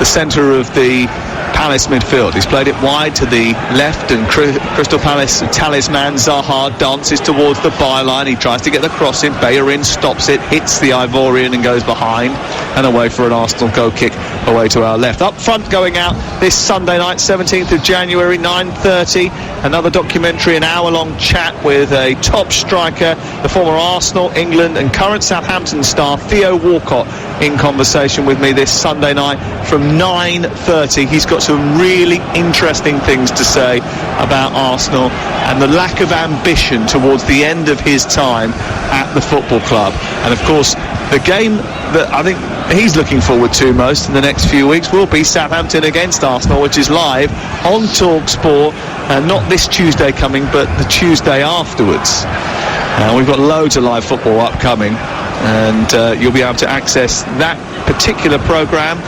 the centre of the Palace midfield. He's played it wide to the left, and Crystal Palace talisman Zaha dances towards the byline. He tries to get the cross in. Bellerin stops it, hits the Ivorian and goes behind and away for an Arsenal goal kick away to our left. Up front going out this Sunday night, 17th of January, 9:30. Another documentary, an hour-long chat with a top striker, the former Arsenal, England and current Southampton star Theo Walcott, in conversation with me this Sunday night from 9:30. He's got some really interesting things to say about Arsenal and the lack of ambition towards the end of his time at the football club. And of course, the game that I think he's looking forward to most in the next few weeks will be Southampton against Arsenal, which is live on Talk Sport, not this Tuesday coming, but the Tuesday afterwards. We've got loads of live football upcoming, and you'll be able to access that particular programme,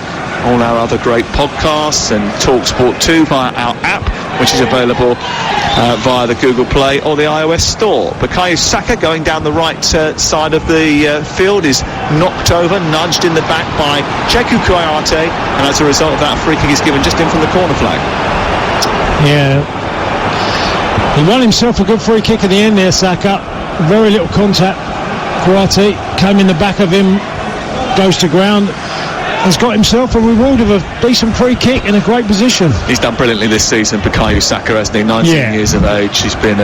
all our other great podcasts, and Talk Sport 2 via our app, which is available via the Google Play or the iOS store. Bukayo Saka going down the right side of the field is knocked over, nudged in the back by Cheikhou Kouyaté, and as a result of that, a free kick is given just in from the corner flag. Yeah, he won himself a good free kick at the end there, Saka. Very little contact. Kouyaté came in the back of him, goes to ground. has got himself a reward of a decent free kick in a great position. He's done brilliantly this season, Bukayo Saka, hasn't he? 19 years of age. He's been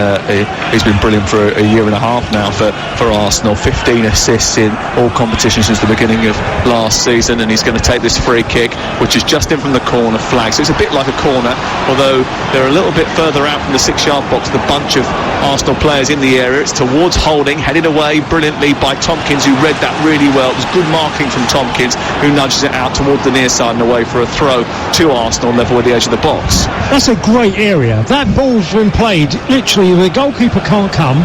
brilliant for a year and a half now for Arsenal. 15 assists in all competitions since the beginning of last season, and he's going to take this free kick, which is just in from the corner flag. So it's a bit like a corner, although they're a little bit further out from the 6-yard box, the bunch of Arsenal players in the area. It's towards Holding, headed away brilliantly by Tompkins, who read that really well. It was good marking from Tompkins, who nudges it out towards the near side and away for a throw to Arsenal level with the edge of the box. That's a great area. That ball's been played literally, the goalkeeper can't come,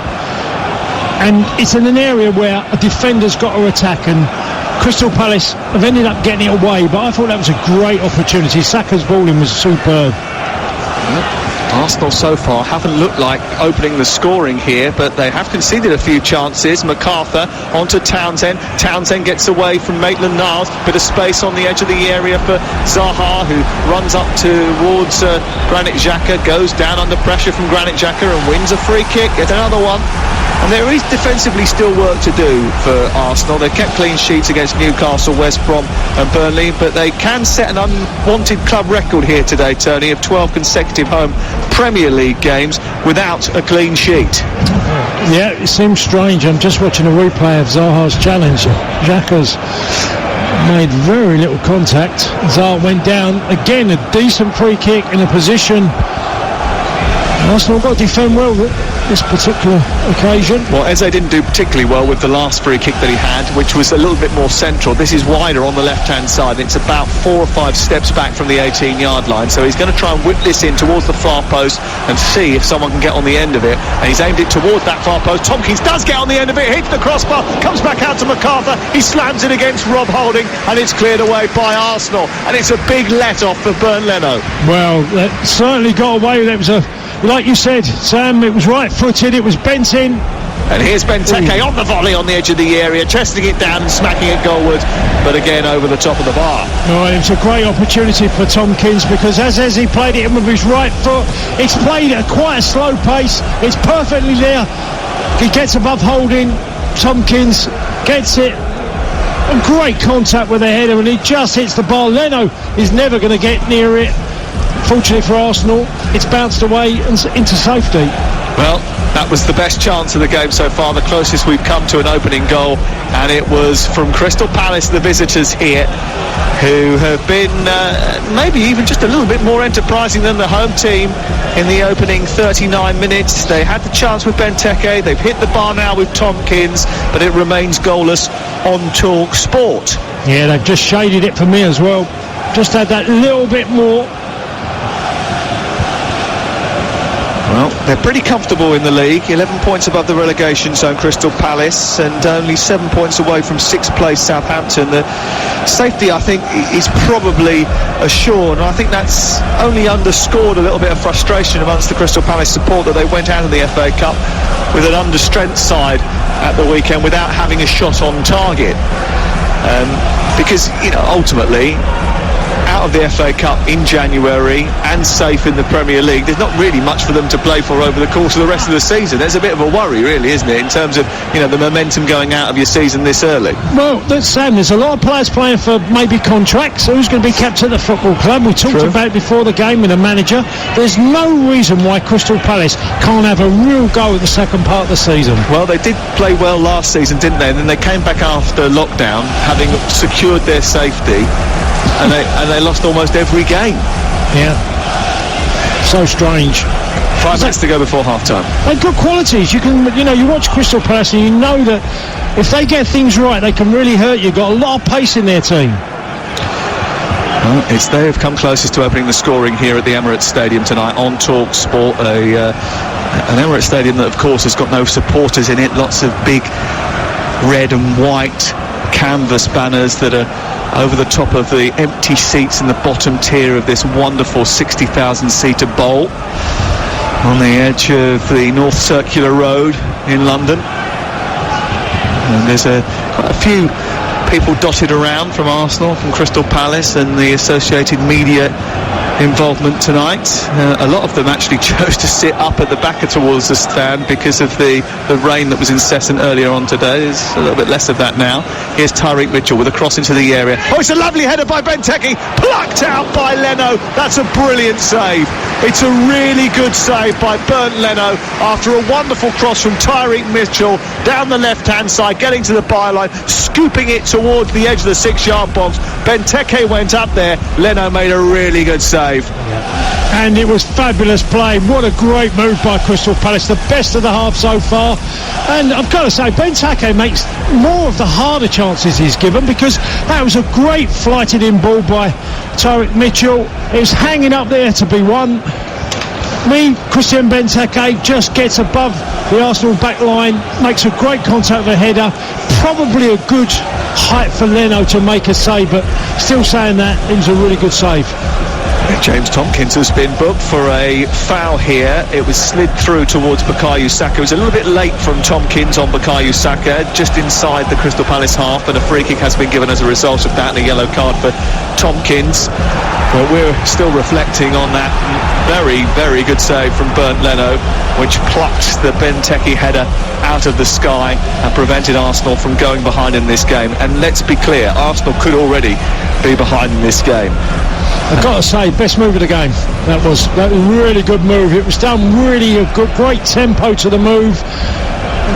and it's in an area where a defender's got to attack, and Crystal Palace have ended up getting it away, but I thought that was a great opportunity. Saka's balling was superb. Arsenal so far haven't looked like opening the scoring here, but they have conceded a few chances. MacArthur onto Townsend. Townsend gets away from Maitland-Niles. Bit of space on the edge of the area for Zaha, who runs up towards Granit Xhaka, goes down under pressure from Granit Xhaka and wins a free kick. Get another one. And there is defensively still work to do for Arsenal. They kept clean sheets against Newcastle, West Brom and Burnley, but they can set an unwanted club record here today, Tony, of 12 consecutive home Premier League games without a clean sheet. Yeah, it seems strange. I'm just watching a replay of Zaha's challenge. Xhaka's made very little contact. Zaha went down. Again, a decent free kick in a position. Arsenal got to defend well this particular occasion. Well, Eze didn't do particularly well with the last free kick that he had, which was a little bit more central. This is wider on the left-hand side. It's about 4 or 5 steps back from the 18-yard line, so he's going to try and whip this in towards the far post and see if someone can get on the end of it, and he's aimed it towards that far post. Tompkins does get on the end of it, hits the crossbar, comes back out to MacArthur, he slams it against Rob Holding, and it's cleared away by Arsenal, and it's a big let-off for Bernd Leno. Well, that certainly got away. That was like you said, Sam, it was right-footed, it was bent in. And here's Benteke on the volley on the edge of the area, chesting it down and smacking it goalwards, but again over the top of the bar. Oh, it was a great opportunity for Tompkins, because as he played it in with his right foot, it's played at quite a slow pace, it's perfectly there. He gets above Holding, Tompkins gets it, and great contact with the header, and he just hits the bar. Leno is never going to get near it. Fortunately for Arsenal, it's bounced away and into safety. Well, that was the best chance of the game so far, the closest we've come to an opening goal, and it was from Crystal Palace, the visitors here, who have been maybe even just a little bit more enterprising than the home team in the opening 39 minutes. They had the chance with Benteke, they've hit the bar now with Tompkins, but it remains goalless on Talk Sport. Yeah, they've just shaded it for me as well. Just had that little bit more. Well, they're pretty comfortable in the league, 11 points above the relegation zone, Crystal Palace, and only 7 points away from 6th place Southampton. The safety, I think, is probably assured, and I think that's only underscored a little bit of frustration amongst the Crystal Palace support that they went out of the FA Cup with an under-strength side at the weekend without having a shot on target. Because, ultimately, out of the FA Cup in January and safe in the Premier League, there's not really much for them to play for over the course of the rest of the season. There's a bit of a worry, really, isn't it, in terms of the momentum going out of your season this early? Well, Sam, there's a lot of players playing for maybe contracts. Who's going to be kept at the football club? We talked about it before the game with the manager. There's no reason why Crystal Palace can't have a real go at the second part of the season. Well, they did play well last season, didn't they? And then they came back after lockdown, having secured their safety, and they lost almost every game. Yeah. So strange. 5 minutes to go before half-time. They've got qualities. You can, you watch Crystal Palace and you know that if they get things right, they can really hurt you. Got a lot of pace in their team. Well, they have come closest to opening the scoring here at the Emirates Stadium tonight on Talk Sport. An Emirates Stadium that, of course, has got no supporters in it. Lots of big red and white canvas banners that are over the top of the empty seats in the bottom tier of this wonderful 60,000-seater bowl on the edge of the North Circular Road in London. And there's quite a few people dotted around from Arsenal, from Crystal Palace, and the associated media involvement tonight. A lot of them actually chose to sit up at the back towards the stand because of the rain that was incessant earlier on today. There's a little bit less of that now. Here's Tyreek Mitchell with a cross into the area. Oh, it's a lovely header by Benteke, plucked out by Leno. That's a brilliant save. It's a really good save by Bernd Leno after a wonderful cross from Tyreek Mitchell down the left-hand side, getting to the byline, scooping it towards the edge of the 6-yard box. Benteke went up there. Leno made a really good save. And it was fabulous play. What a great move by Crystal Palace, the best of the half so far. And I've got to say, Benteke makes more of the harder chances he's given, because that was a great flighted in ball by Tyreek Mitchell. It was hanging up there to be won. Christian Benteke just gets above the Arsenal back line, makes a great contact with a header. Probably a good height for Leno to make a save, but still saying that, it was a really good save. James Tomkins has been booked for a foul here. It was slid through towards Bukayo Saka. It was a little bit late from Tomkins on Bukayo Saka, just inside the Crystal Palace half, and a free kick has been given as a result of that, and a yellow card for Tomkins. But we're still reflecting on that very, very good save from Bernd Leno, which plucked the Benteke header out of the sky and prevented Arsenal from going behind in this game. And let's be clear, Arsenal could already be behind in this game. I've got to say, best move of the game. That was a really good move. It was done really a great tempo to the move.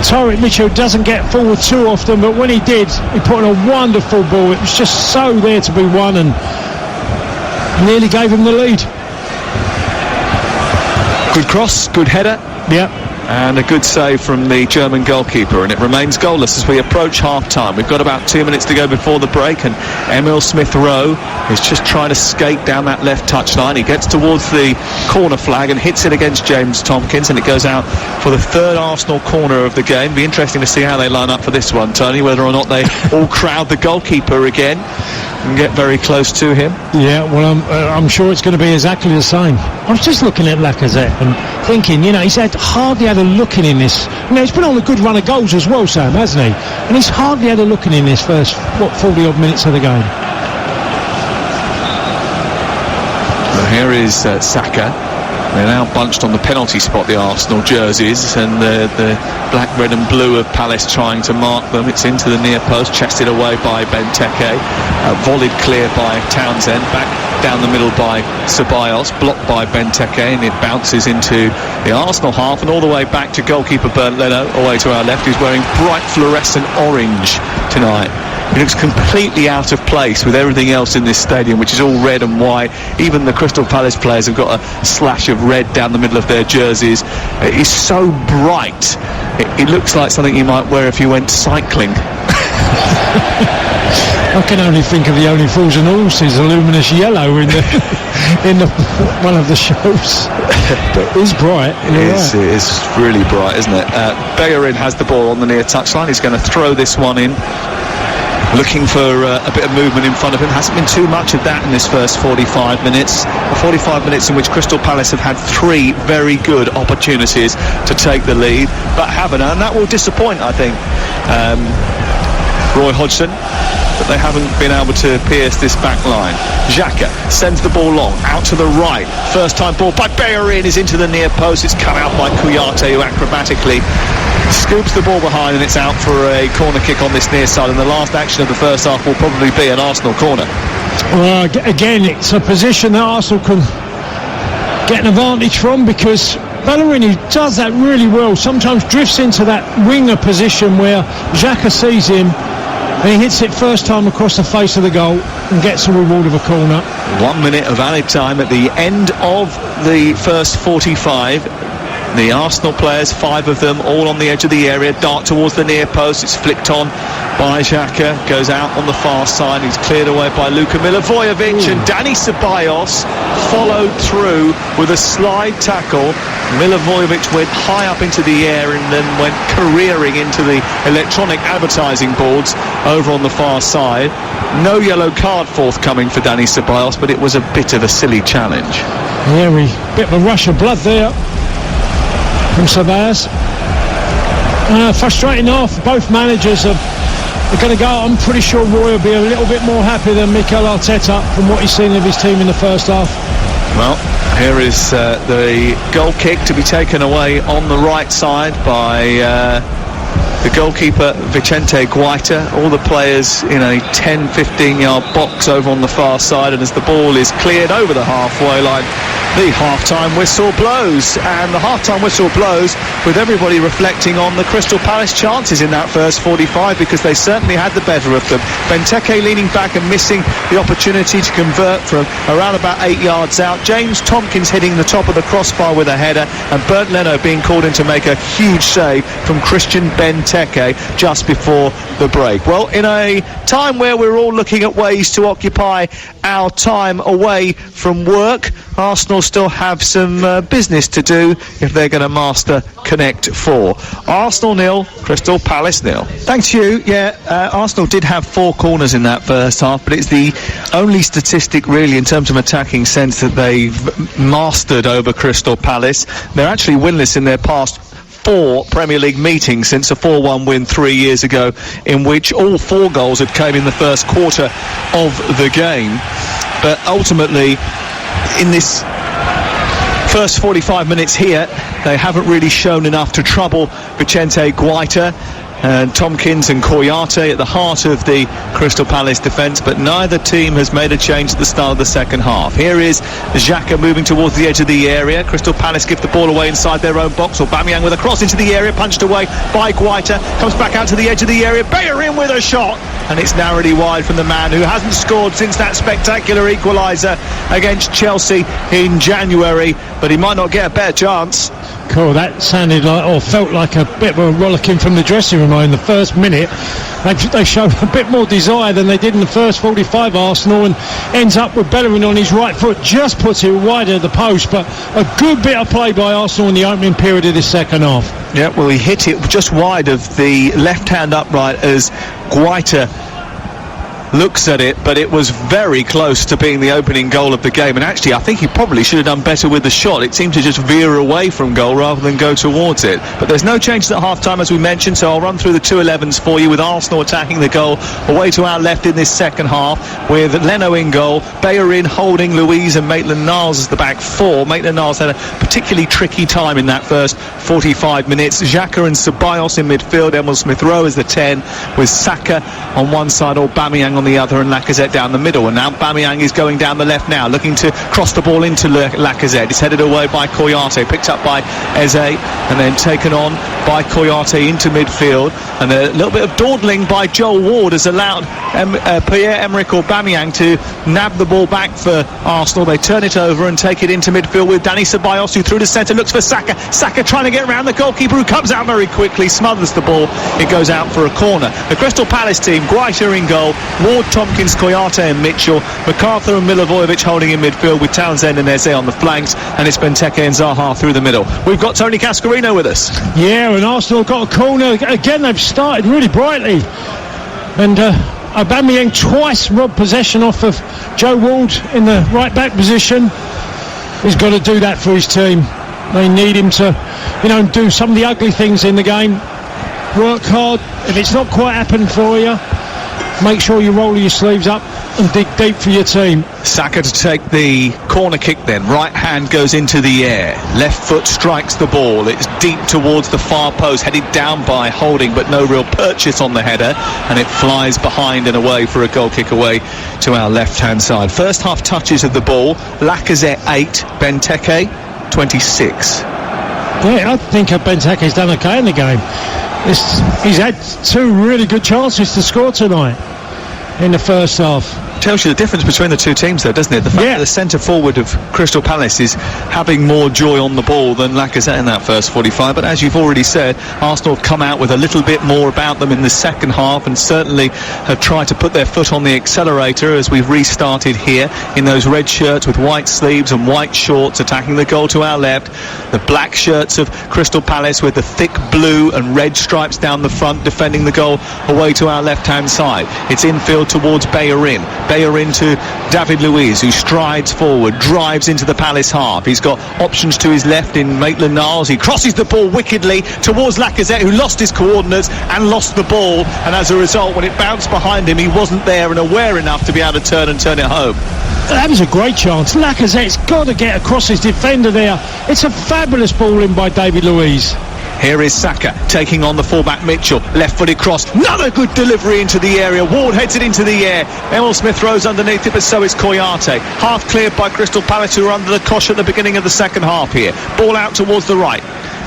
Tyreek Mitchell doesn't get forward too often, but when he did, he put in a wonderful ball. It was just so there to be won, and nearly gave him the lead. Good cross, good header. Yeah. And a good save from the German goalkeeper, and it remains goalless as we approach half-time. We've got about 2 minutes to go before the break, and Emile Smith-Rowe is just trying to skate down that left touchline. He gets towards the corner flag and hits it against James Tomkins, and it goes out for the third Arsenal corner of the game. Be interesting to see how they line up for this one, Tony, whether or not they all crowd the goalkeeper again and get very close to him. Yeah, well, I'm sure it's going to be exactly the same. I was just looking at Lacazette and thinking, he's hardly had a looking in this. He's been on a good run of goals as well, Sam, hasn't he? And he's hardly had a looking in this first 40-odd minutes of the game. Well, here is Saka. They're now bunched on the penalty spot, the Arsenal jerseys, and the black, red and blue of Palace trying to mark them. It's into the near post, chested away by Benteke, volleyed clear by Townsend, back down the middle by Ceballos, blocked by Benteke, and it bounces into the Arsenal half and all the way back to goalkeeper Bernd Leno, all the way to our left, who's wearing bright fluorescent orange tonight. He looks completely out of place with everything else in this stadium, which is all red and white. Even the Crystal Palace players have got a slash of red down the middle of their jerseys. It's so bright. It looks like something you might wear if you went cycling. I can only think of the Only Fools and Horses luminous yellow in the one of the shows. But it's bright. It is really bright, isn't it? Bellerin has the ball on the near touchline. He's going to throw this one in, looking for a bit of movement in front of him. Hasn't been too much of that in this first 45 minutes. 45 minutes in which Crystal Palace have had 3 very good opportunities to take the lead, but haven't, and that will disappoint, I think, Roy Hodgson, but they haven't been able to pierce this back line. Xhaka sends the ball long, out to the right. First time ball by Bellerin is into the near post. It's cut out by Kouyaté, who acrobatically scoops the ball behind, and it's out for a corner kick on this near side, and the last action of the first half will probably be an Arsenal corner. Well, again, it's a position that Arsenal can get an advantage from, because Bellerin does that really well. Sometimes drifts into that winger position where Xhaka sees him, and he hits it first time across the face of the goal and gets the reward of a corner. 1 minute of added time at the end of the first 45. The Arsenal players, 5 of them, all on the edge of the area, dart towards the near post. It's flicked on by Xhaka, goes out on the far side. He's cleared away by Luka Milivojevic, and Dani Ceballos followed through with a slide tackle. Milivojevic went high up into the air and then went careering into the electronic advertising boards over on the far side. No yellow card forthcoming for Dani Ceballos, but it was a bit of a silly challenge. Yeah, bit of a rush of blood there from Ceballos. Frustrating off. Both managers are going to go. I'm pretty sure Roy will be a little bit more happy than Mikel Arteta from what he's seen of his team in the first half. Well, here is the goal kick to be taken away on the right side by the goalkeeper Vicente Guaita. All the players in a 10-15 yard box over on the far side, and as the ball is cleared over the halfway line, the half-time whistle blows. And the half-time whistle blows with everybody reflecting on the Crystal Palace chances in that first 45, because they certainly had the better of them. Benteke leaning back and missing the opportunity to convert from around about 8 yards out. James Tomkins hitting the top of the crossbar with a header, and Bernd Leno being called in to make a huge save from Christian Benteke just before the break. Well, in a time where we're all looking at ways to occupy our time away from work, Arsenal still have some business to do if they're going to master Connect 4. Arsenal 0, Crystal Palace 0. Thanks, Hugh. Yeah, Arsenal did have 4 corners in that first half, but it's the only statistic really in terms of attacking sense that they've mastered over Crystal Palace. They're actually winless in their past 4 Premier League meetings since a 4-1 win 3 years ago, in which all 4 goals had came in the first quarter of the game. But ultimately, in this first 45 minutes here, they haven't really shown enough to trouble Vicente Guaita and Tomkins and Kouyate at the heart of the Crystal Palace defence, but neither team has made a change at the start of the second half. Here is Xhaka moving towards the edge of the area. Crystal Palace give the ball away inside their own box. Aubameyang with a cross into the area, punched away by Guaita, comes back out to the edge of the area. Bellerin with a shot, and it's narrowly wide from the man who hasn't scored since that spectacular equaliser against Chelsea in January, but he might not get a better chance. Cool, that sounded like, or felt like a bit of a rollicking from the dressing room in the first minute. They showed a bit more desire than they did in the first 45, Arsenal, and ends up with Bellerin on his right foot, just puts it wide of the post, but a good bit of play by Arsenal in the opening period of the second half. Yeah, well, he hit it just wide of the left-hand upright as Guaita looks at it, but it was very close to being the opening goal of the game. And actually, I think he probably should have done better with the shot. It seemed to just veer away from goal rather than go towards it. But there's no change at half-time, as we mentioned, so I'll run through the 2-11s for you, with Arsenal attacking the goal away to our left in this second half, with Leno in goal, Bellerin, Holding, Louise and Maitland-Niles as the back 4. Maitland-Niles had a particularly tricky time in that first 45 minutes. Xhaka and Ceballos in midfield, Emile Smith-Rowe as the 10, with Saka on one side, Aubameyang on the other, and Lacazette down the middle. And now Aubameyang is going down the left now, looking to cross the ball into Lacazette. It's headed away by Kouyate, picked up by Eze, and then taken on by Kouyate into midfield. And a little bit of dawdling by Joel Ward has allowed Pierre-Emerick Aubameyang to nab the ball back for Arsenal. They turn it over and take it into midfield with Dani Ceballos, who through the centre looks for Saka. Saka trying to get around the goalkeeper, who comes out very quickly, smothers the ball. It goes out for a corner. The Crystal Palace team, Guaita in goal, Ward, Tomkins, Kouyate and Mitchell, MacArthur and Milivojevic holding in midfield, with Townsend and Eze on the flanks, and it's Benteke and Zaha through the middle. We've got Tony Cascarino with us. Yeah, and Arsenal got a corner. Again, they've started really brightly. And Aubameyang twice robbed possession off of Joe Ward in the right-back position. He's got to do that for his team. They need him to, do some of the ugly things in the game. Work hard. If it's not quite happened for you, make sure you roll your sleeves up and dig deep for your team. Saka to take the corner kick then. Right hand goes into the air. Left foot strikes the ball. It's deep towards the far post, headed down by Holding, but no real purchase on the header, and it flies behind and away for a goal kick away to our left-hand side. First half touches of the ball. Lacazette 8, Benteke 26. Yeah, I think Benteke's done okay in the game. He's had 2 really good chances to score tonight in the first half. Tells you the difference between the two teams, though, doesn't it? The fact that the centre forward of Crystal Palace is having more joy on the ball than Lacazette in that first 45. But as you've already said, Arsenal have come out with a little bit more about them in the second half, and certainly have tried to put their foot on the accelerator as we've restarted here in those red shirts with white sleeves and white shorts, attacking the goal to our left. The black shirts of Crystal Palace with the thick blue and red stripes down the front, defending the goal away to our left-hand side. It's infield towards Bellerin. Bayer into David Luiz, who strides forward, drives into the Palace half. He's got options to his left in Maitland-Niles. He crosses the ball wickedly towards Lacazette, who lost his coordinates and lost the ball, and as a result, when it bounced behind him, he wasn't there and aware enough to be able to turn it home. That was a great chance. Lacazette's got to get across his defender there. It's a fabulous ball in by David Luiz. Here is Saka taking on the fullback Mitchell. Left-footed cross. Another good delivery into the area. Ward heads it into the air. Emil Smith Rowe's underneath it, but so is Koyate. Half cleared by Crystal Palace, who are under the cosh at the beginning of the second half here. Ball out towards the right.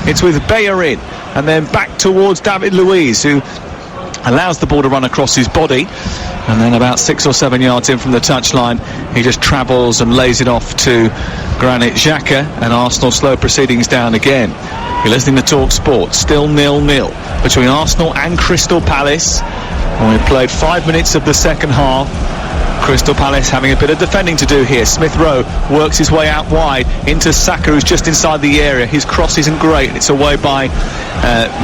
It's with Bayer in, and then back towards David Luiz, who allows the ball to run across his body, and then about 6 or 7 yards in from the touchline, he just travels and lays it off to Granit Xhaka, and Arsenal slow proceedings down again. You're listening to Talk Sport. Still 0-0 between Arsenal and Crystal Palace, and we've played 5 minutes of the second half. Crystal Palace having a bit of defending to do here. Smith Rowe works his way out wide into Saka, who's just inside the area. His cross isn't great. It's away by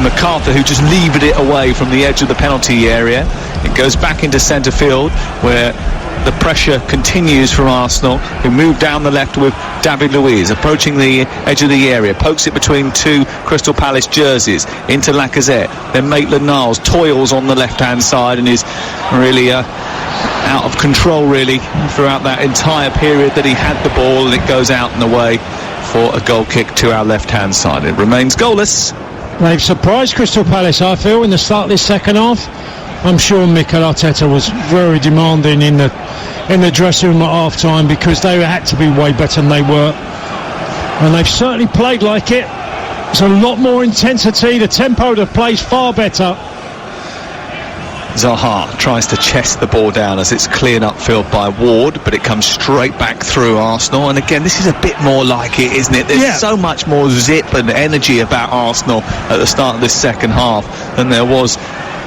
MacArthur, who just levered it away from the edge of the penalty area. It goes back into centre field, where the pressure continues from Arsenal, who move down the left with David Luiz approaching the edge of the area, pokes it between two Crystal Palace jerseys into Lacazette. Then Maitland-Niles toils on the left-hand side and is really out of control really throughout that entire period that he had the ball, and it goes out and away for a goal kick to our left-hand side. It remains goalless. They've surprised Crystal Palace, I feel, in the start of this second half. I'm sure Mikel Arteta was very demanding in the dressing room at half-time, because they had to be way better than they were. And they've certainly played like it. There's a lot more intensity. The tempo of the play's far better. Zaha tries to chest the ball down as it's cleared upfield by Ward, but it comes straight back through Arsenal. And again, this is a bit more like it, isn't it? There's so much more zip and energy about Arsenal at the start of this second half than there was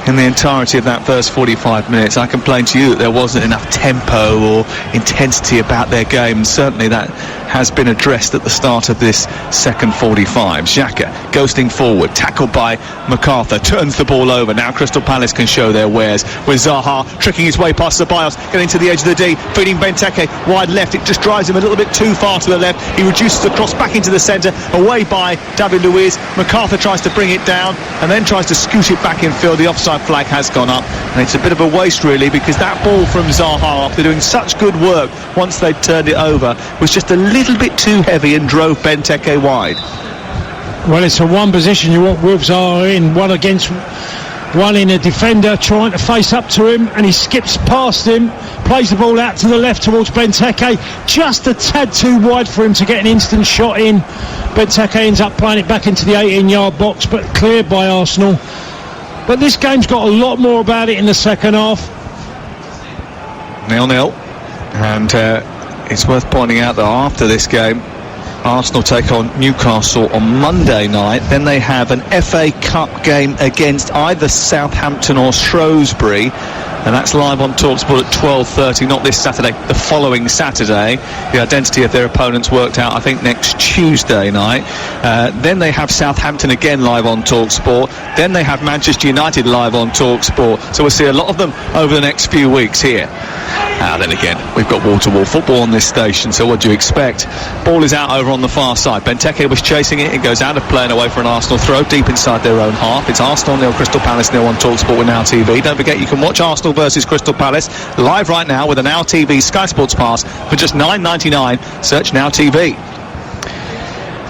in the entirety of that first 45 minutes. I complained to you that there wasn't enough tempo or intensity about their game, and certainly that has been addressed at the start of this second 45. Xhaka ghosting forward, tackled by MacArthur, turns the ball over. Now Crystal Palace can show their wares with Zaha tricking his way past Ceballos, getting to the edge of the D, feeding Benteke wide left. It just drives him a little bit too far to the left. He reduces the cross back into the centre, away by David Luiz. MacArthur tries to bring it down and then tries to scoot it back in field. The offside flag has gone up, and it's a bit of a waste really, because that ball from Zaha, after doing such good work once they'd turned it over, was just a little bit too heavy and drove Benteke wide. Well, it's a one position you want Wolves are in, one against one, in a defender trying to face up to him, and he skips past him, plays the ball out to the left towards Benteke, just a tad too wide for him to get an instant shot in. Benteke ends up playing it back into the 18-yard box, but cleared by Arsenal. But this game's got a lot more about it in the second half. 0-0, and it's worth pointing out that after this game, Arsenal take on Newcastle on Monday night. Then they have an FA Cup game against either Southampton or Shrewsbury, and that's live on TalkSport at 12:30, not this Saturday, the following Saturday. The identity of their opponents worked out, I think, next Tuesday night. Then they have Southampton again live on TalkSport. Then they have Manchester United live on TalkSport. So we'll see a lot of them over the next few weeks here. Then again, we've got wall-to-wall football on this station, so what do you expect? Ball is out over on the far side. Benteke was chasing it. It goes out of play and away for an Arsenal throw deep inside their own half. It's Arsenal 0, Crystal Palace 0 on TalkSport with Now TV. Don't forget, you can watch Arsenal versus Crystal Palace live right now with a Now TV Sky Sports Pass for just $9.99. Search Now TV.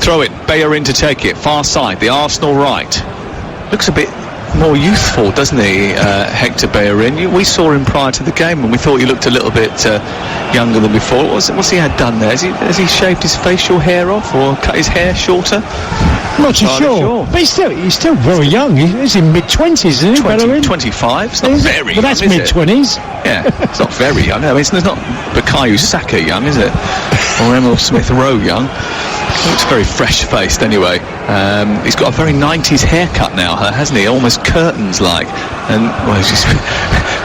Throw it, Bayer in to take it, far side, the Arsenal right. Looks a bit more youthful, doesn't he, Hector Bellerin? We saw him prior to the game and we thought he looked a little bit younger than before. What's he had done there? Has he shaved his facial hair off or cut his hair shorter? I'm not too sure. But he's still very young. He's in mid-20s, isn't he, Bellerin? 25. It's not very young, but that's mid-20s. Yeah, it's not very young. I mean, it's not Bukayo Saka young, is it? Or Emil Smith Rowe young. He looks very fresh-faced anyway. He's got a very 90s haircut now, hasn't he? Almost curtains-like. And, well, he's just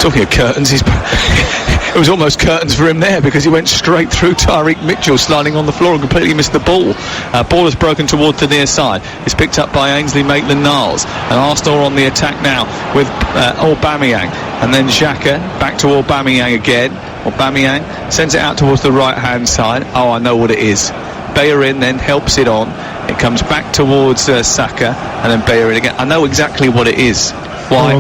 talking of curtains, it was almost curtains for him there, because he went straight through Tyreek Mitchell sliding on the floor and completely missed the ball. Ball is broken towards the near side. It's picked up by Ainsley Maitland-Niles. And Arsenal on the attack now with Aubameyang. And then Xhaka back to Aubameyang again. Aubameyang sends it out towards the right-hand side. Oh, I know what it is. Bellerin then helps it on. It comes back towards Saka, and then Bellerin again. I know exactly what it is. Why?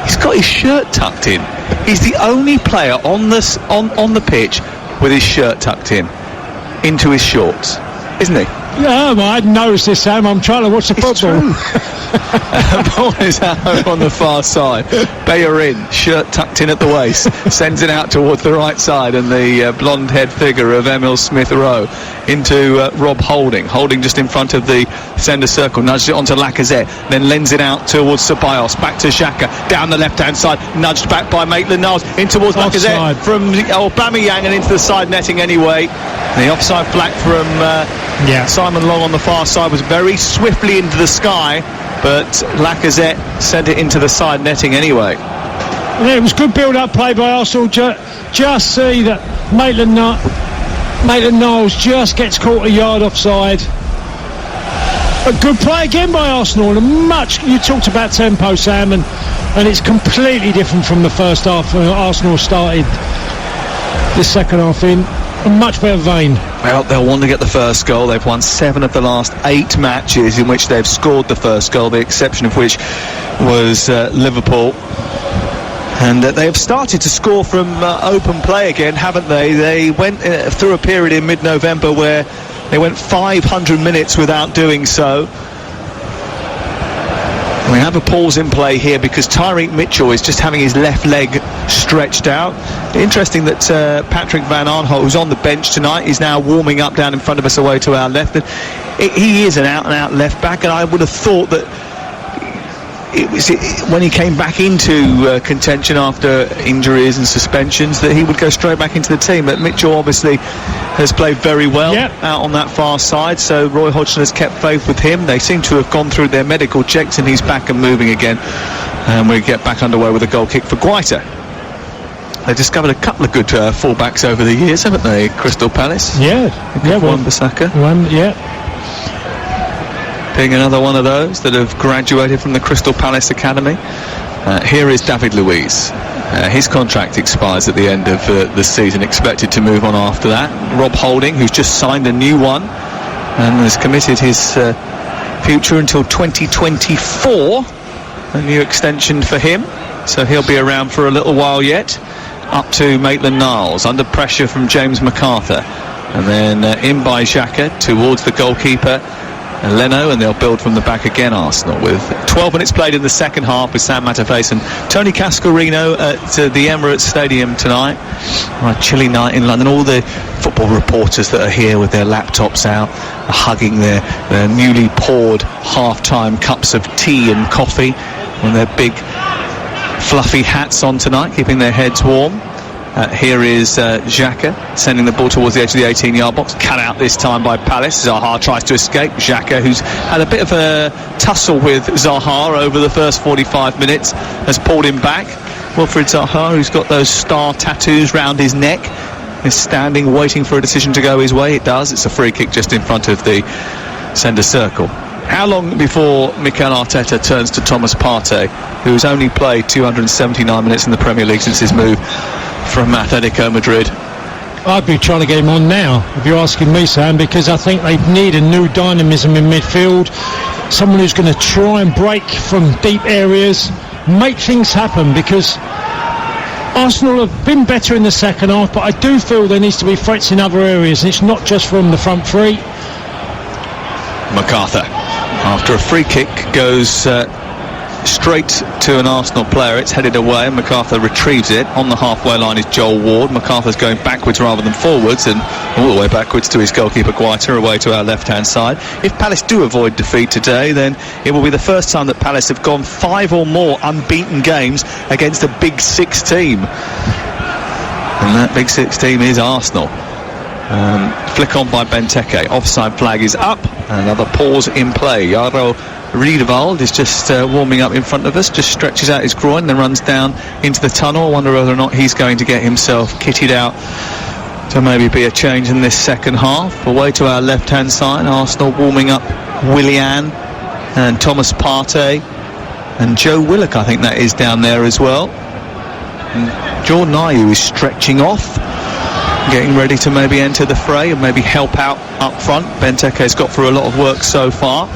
He's got his shirt tucked in. He's the only player on the pitch with his shirt tucked in into his shorts, isn't he? Yeah, well, I hadn't noticed this, Sam. I'm trying to watch the football. Ball is out over on the far side. Bellerin, shirt tucked in at the waist, sends it out towards the right side, and the blonde-haired figure of Emil Smith-Rowe into Rob Holding. Holding just in front of the centre circle, nudged it onto Lacazette, then lends it out towards Ceballos, back to Xhaka, down the left-hand side, nudged back by Maitland-Niles, in towards Lacazette, from Aubameyang and into the side netting anyway. The offside flag from Simon Long on the far side was very swiftly into the sky, but Lacazette sent it into the side netting anyway. Yeah, it was good build-up play by Arsenal. Just see that Maitland-Niles just gets caught a yard offside. A good play again by Arsenal. You talked about tempo, Sam, and it's completely different from the first half. Arsenal started this second half in a much better vein. Well, they'll want to get the first goal. They've won 7 of the last 8 matches in which they've scored the first goal, the exception of which was Liverpool. And they have started to score from open play again, haven't they? They went through a period in mid-November where they went 500 minutes without doing so. We have a pause in play here because Tyreek Mitchell is just having his left leg stretched out. Interesting that Patrick Van Aanholt, who's on the bench tonight, is now warming up down in front of us away to our left. He is an out-and-out left back, and I would have thought that when he came back into contention after injuries and suspensions that he would go straight back into the team. But Mitchell obviously has played very well out on that far side, so Roy Hodgson has kept faith with him. They seem to have gone through their medical checks and he's back and moving again, and we get back underway with a goal kick for Guaita. They've discovered a couple of good fullbacks over the years, haven't they, Crystal Palace? Wan-Bissaka. Being another one of those that have graduated from the Crystal Palace Academy. Here is David Luiz. His contract expires at the end of the season, expected to move on after that. Rob Holding, who's just signed a new one and has committed his future until 2024. A new extension for him, so he'll be around for a little while yet. Up to Maitland-Niles, under pressure from James McArthur. And then in by Xhaka towards the goalkeeper Leno, and they'll build from the back again, Arsenal, with 12 minutes played in the second half with Sam Matterface and Tony Cascarino at the Emirates Stadium tonight. On a chilly night in London. All the football reporters that are here with their laptops out are hugging their newly poured half-time cups of tea and coffee and their big fluffy hats on tonight, keeping their heads warm. Here is Xhaka sending the ball towards the edge of the 18-yard box. Cut out this time by Palace. Zaha tries to escape. Xhaka, who's had a bit of a tussle with Zaha over the first 45 minutes, has pulled him back. Wilfried Zaha, who's got those star tattoos round his neck, is standing waiting for a decision to go his way. It does. It's a free kick just in front of the centre circle. How long before Mikel Arteta turns to Thomas Partey, who's only played 279 minutes in the Premier League since his move from Atletico Madrid? I'd be trying to get him on now, if you're asking me, Sam, because I think they need a new dynamism in midfield. Someone who's going to try and break from deep areas, make things happen, because Arsenal have been better in the second half, but I do feel there needs to be threats in other areas, and it's not just from the front three. McArthur, after a free kick, goes straight to an Arsenal player. It's headed away and McArthur retrieves it. On the halfway line is Joel Ward. McArthur's going backwards rather than forwards, and all the way backwards to his goalkeeper Guaita, away to our left hand side. If Palace do avoid defeat today, then it will be the first time that Palace have gone 5 or more unbeaten games against a Big Six team, and that Big Six team is Arsenal. Flick on by Benteke. Offside flag is up. Another pause in play. Jaro Riedewald is just warming up in front of us, just stretches out his groin, then runs down into the tunnel. I wonder whether or not he's going to get himself kitted out to maybe be a change in this second half. Away to our left hand side, Arsenal warming up Willian and Thomas Partey and Joe Willock, I think that is, down there as well. And Jordan Ayew is stretching off, getting ready to maybe enter the fray and maybe help out up front. Benteke's got through a lot of work so far,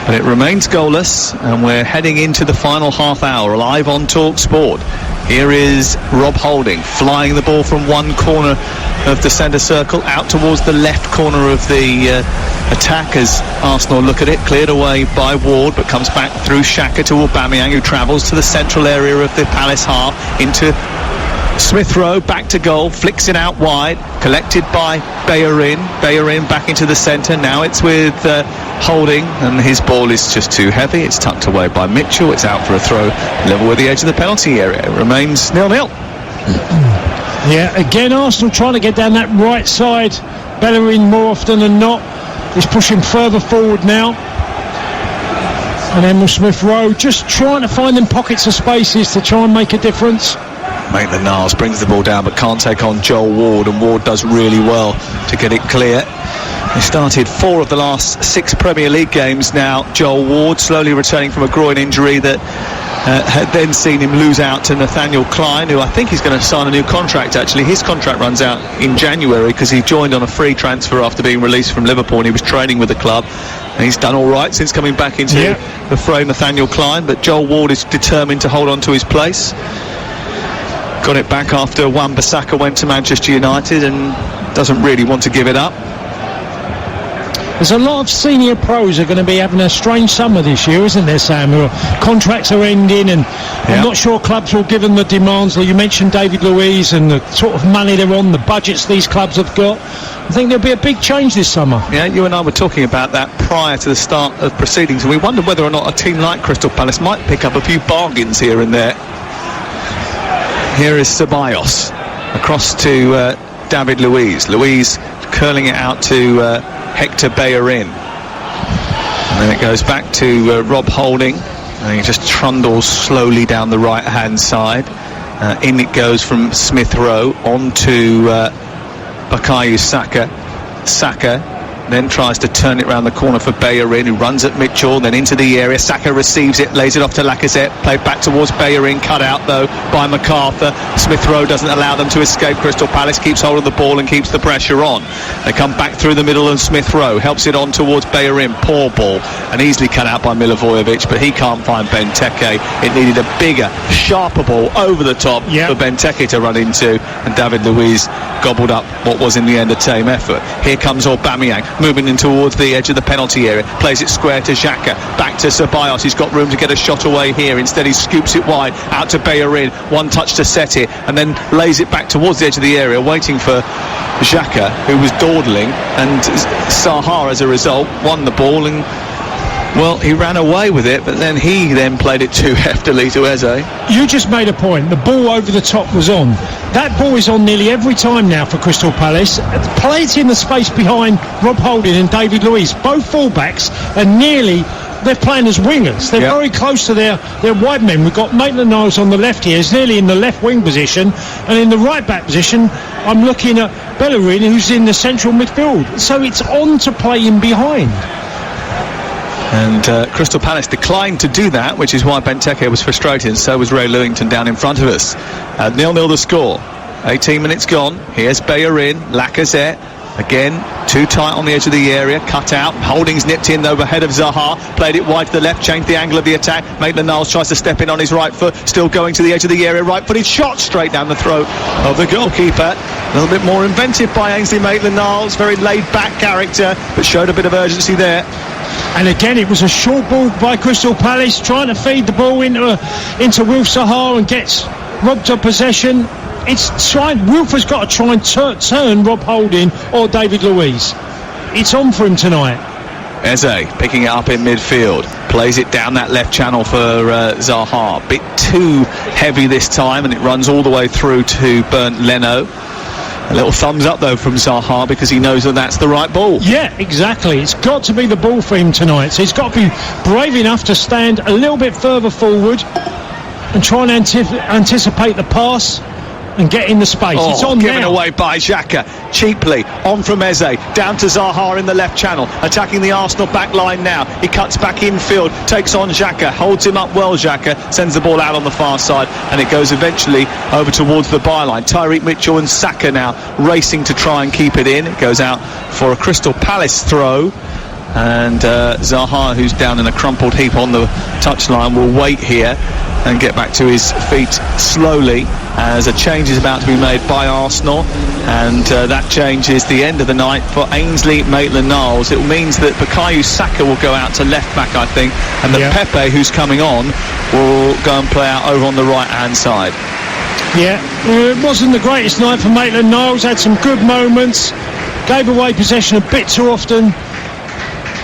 but it remains goalless, and we're heading into the final half hour live on Talk Sport. Here is Rob Holding flying the ball from one corner of the centre circle out towards the left corner of the attack as Arsenal look at it. Cleared away by Ward, but comes back through Xhaka to Aubameyang, who travels to the central area of the Palace half into Smith Rowe, back to goal, flicks it out wide, collected by Bellerin back into the centre. Now it's with Holding, and his ball is just too heavy. It's tucked away by Mitchell. It's out for a throw level with the edge of the penalty area. It remains 0-0. Yeah, again Arsenal trying to get down that right side. Bellerin more often than not is pushing further forward now, and Emil Smith Rowe just trying to find them pockets of spaces to try and make a difference. Maitland-Niles brings the ball down but can't take on Joel Ward, and Ward does really well to get it clear. He started 4 of the last 6 Premier League games now, Joel Ward, slowly returning from a groin injury that had then seen him lose out to Nathaniel Klein, who I think he's going to sign a new contract actually. His contract runs out in January because he joined on a free transfer after being released from Liverpool, and he was training with the club. And he's done all right since coming back into the fray, Nathaniel Klein, but Joel Ward is determined to hold on to his place. Got it back after Wan-Bissaka went to Manchester United and doesn't really want to give it up. There's a lot of senior pros are going to be having a strange summer this year, isn't there, Sam? Contracts are ending, and I'm not sure clubs will give them the demands. You mentioned David Luiz and the sort of money they're on, the budgets these clubs have got. I think there'll be a big change this summer. Yeah, you and I were talking about that prior to the start of proceedings, and we wondered whether or not a team like Crystal Palace might pick up a few bargains here and there. Here is Ceballos across to David Luiz. Luiz curling it out to Hector Bellerin, and then it goes back to Rob Holding, and he just trundles slowly down the right hand side. In it goes from Smith Rowe on to Bukayo Saka then tries to turn it round the corner for Bellerin, who runs at Mitchell, then into the area. Saka receives it, lays it off to Lacazette, played back towards Bellerin, cut out though by MacArthur. Smith Rowe doesn't allow them to escape. Crystal Palace keeps hold of the ball and keeps the pressure on. They come back through the middle, and Smith Rowe helps it on towards Bellerin. Poor ball, and easily cut out by Milivojevic, but he can't find Benteke. It needed a bigger, sharper ball over the top for Benteke to run into, and David Luiz gobbled up what was in the end a tame effort. Here comes Aubameyang, moving in towards the edge of the penalty area, plays it square to Xhaka, back to Ceballos. He's got room to get a shot away here. Instead he scoops it wide out to Bellerin, one touch to set it, and then lays it back towards the edge of the area, waiting for Xhaka, who was dawdling, and Zaha as a result won the ball, and well, he ran away with it, but then he played it too heftily to Eze. You just made a point. The ball over the top was on. That ball is on nearly every time now for Crystal Palace. Play it in the space behind Rob Holding and David Luiz. Both fullbacks are nearly, they're playing as wingers. They're very close to their wide men. We've got Maitland-Niles on the left here. He's nearly in the left wing position. And in the right back position, I'm looking at Bellerin, who's in the central midfield. So it's on to play in behind. And Crystal Palace declined to do that, which is why Benteke was frustrated, and so was Ray Lewington down in front of us. 0-0 the score. 18 minutes gone. Here's Bellerin, Lacazette. Again, too tight on the edge of the area, cut out. Holding's nipped in though ahead of Zaha, played it wide to the left, changed the angle of the attack. Maitland-Niles tries to step in on his right foot, still going to the edge of the area, right-footed shot straight down the throat of the goalkeeper. A little bit more inventive by Ainsley Maitland-Niles, very laid-back character, but showed a bit of urgency there. And again, it was a short ball by Crystal Palace, trying to feed the ball into Wilf Zaha, and gets robbed of possession. Wilf has got to try and turn Rob Holding or David Luiz. It's on for him tonight. Eze picking it up in midfield, plays it down that left channel for Zaha. Bit too heavy this time, and it runs all the way through to Bernd Leno. A little thumbs up though from Zaha, because he knows that that's the right ball. Yeah, exactly. It's got to be the ball for him tonight. So he's got to be brave enough to stand a little bit further forward and try and anticipate the pass. and get in the space. It's on given now. away by Xhaka. Cheaply, on from Eze, down to Zaha in the left channel, attacking the Arsenal back line now. He cuts back infield, takes on Xhaka, holds him up well, Xhaka, sends the ball out on the far side, and it goes eventually over towards the byline. Tyreek Mitchell and Saka now racing to try and keep it in. It goes out for a Crystal Palace throw. And Zaha, who's down in a crumpled heap on the touchline, will wait here and get back to his feet slowly as a change is about to be made by Arsenal, and that change is the end of the night for Ainsley Maitland-Niles. It means that Bukayo Saka will go out to left back, I think, and Pepe, who's coming on, will go and play out over on the right hand side. Yeah, it wasn't the greatest night for Maitland-Niles. Had some good moments, gave away possession a bit too often.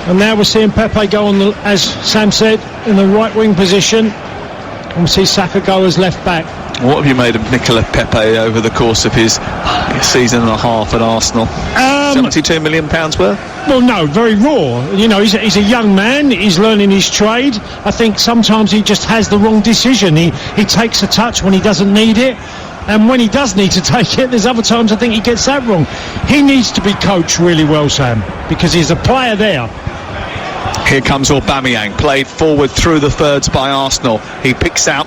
And now we're seeing Pepe go on, as Sam said, in the right wing position. And we see Saka go as left back. What have you made of Nicola Pepe over the course of his season and a half at Arsenal? £72 million worth? Well, no, very raw. You know, he's a young man. He's learning his trade. I think sometimes he just has the wrong decision. He takes a touch when he doesn't need it. And when he does need to take it, there's other times I think he gets that wrong. He needs to be coached really well, Sam, because he's a player there. Here comes Aubameyang, played forward through the thirds by Arsenal. He picks out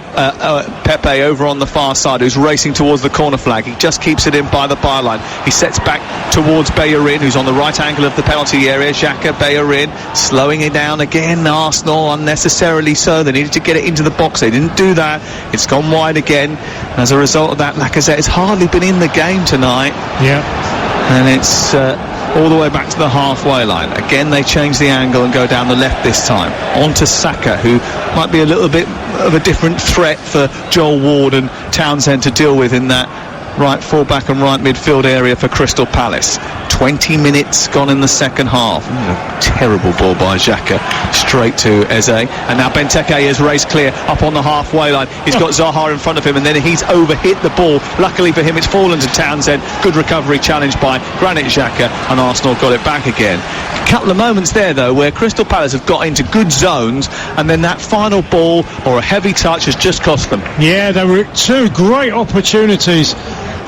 Pepe over on the far side, who's racing towards the corner flag. He just keeps it in by the byline. He sets back towards Bellerin, who's on the right angle of the penalty area. Xhaka, Bellerin, slowing it down again. Arsenal, unnecessarily so. They needed to get it into the box. They didn't do that. It's gone wide again. As a result of that, Lacazette has hardly been in the game tonight. Yeah. And it's all the way back to the halfway line. Again, they change the angle and go down the left this time. On to Saka, who might be a little bit of a different threat for Joel Ward and Townsend to deal with in that right full-back and right midfield area for Crystal Palace. 20 minutes gone in the second half. A terrible ball by Xhaka, straight to Eze. And now Benteke has raced clear up on the halfway line. He's got Zaha in front of him, and then he's overhit the ball. Luckily for him, it's fallen to Townsend. Good recovery challenge by Granit Xhaka, and Arsenal got it back again. A couple of moments there, though, where Crystal Palace have got into good zones, and then that final ball or a heavy touch has just cost them. Yeah, there were two great opportunities,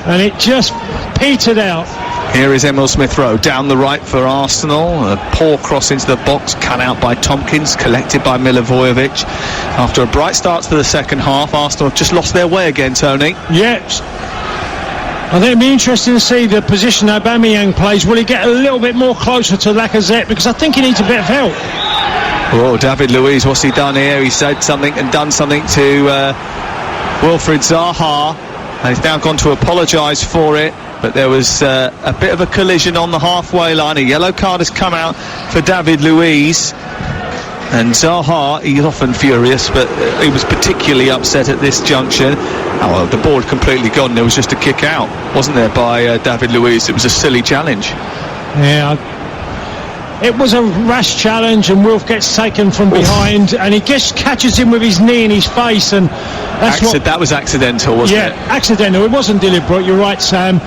and it just petered out. Here is Emil Smith-Rowe down the right for Arsenal. A poor cross into the box, cut out by Tompkins, collected by Milivojevic. After a bright start to the second half, Arsenal have just lost their way again, Tony. Yes. I think it'd be interesting to see the position Aubameyang plays. Will he get a little bit more closer to Lacazette? Because I think he needs a bit of help. Oh, David Luiz, what's he done here? He said something and done something to Wilfried Zaha. And he's now gone to apologise for it. But there was a bit of a collision on the halfway line. A yellow card has come out for David Luiz. And Zaha, he's often furious, but he was particularly upset at this junction. Oh, well, the ball had completely gone. There was just a kick out, wasn't there, by David Luiz? It was a silly challenge. Yeah, it was a rash challenge, and Wilf gets taken from behind, and he just catches him with his knee in his face, and that was accidental, wasn't it? Yeah, accidental. It wasn't deliberate. You're right, Sam.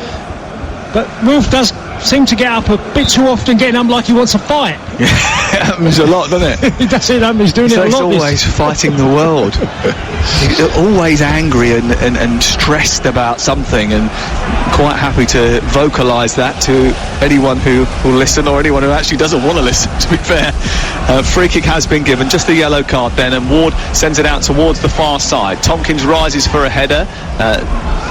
But Wilf does seem to get up a bit too often, getting up like he wants to fight. Yeah, it happens a lot, doesn't it? He does it. He's doing it a lot. He's always fighting the world. He's always angry and stressed about something, and quite happy to vocalise that to anyone who will listen, or anyone who actually doesn't want to listen, to be fair. Free kick has been given, just the yellow card then, and Ward sends it out towards the far side. Tompkins rises for a header.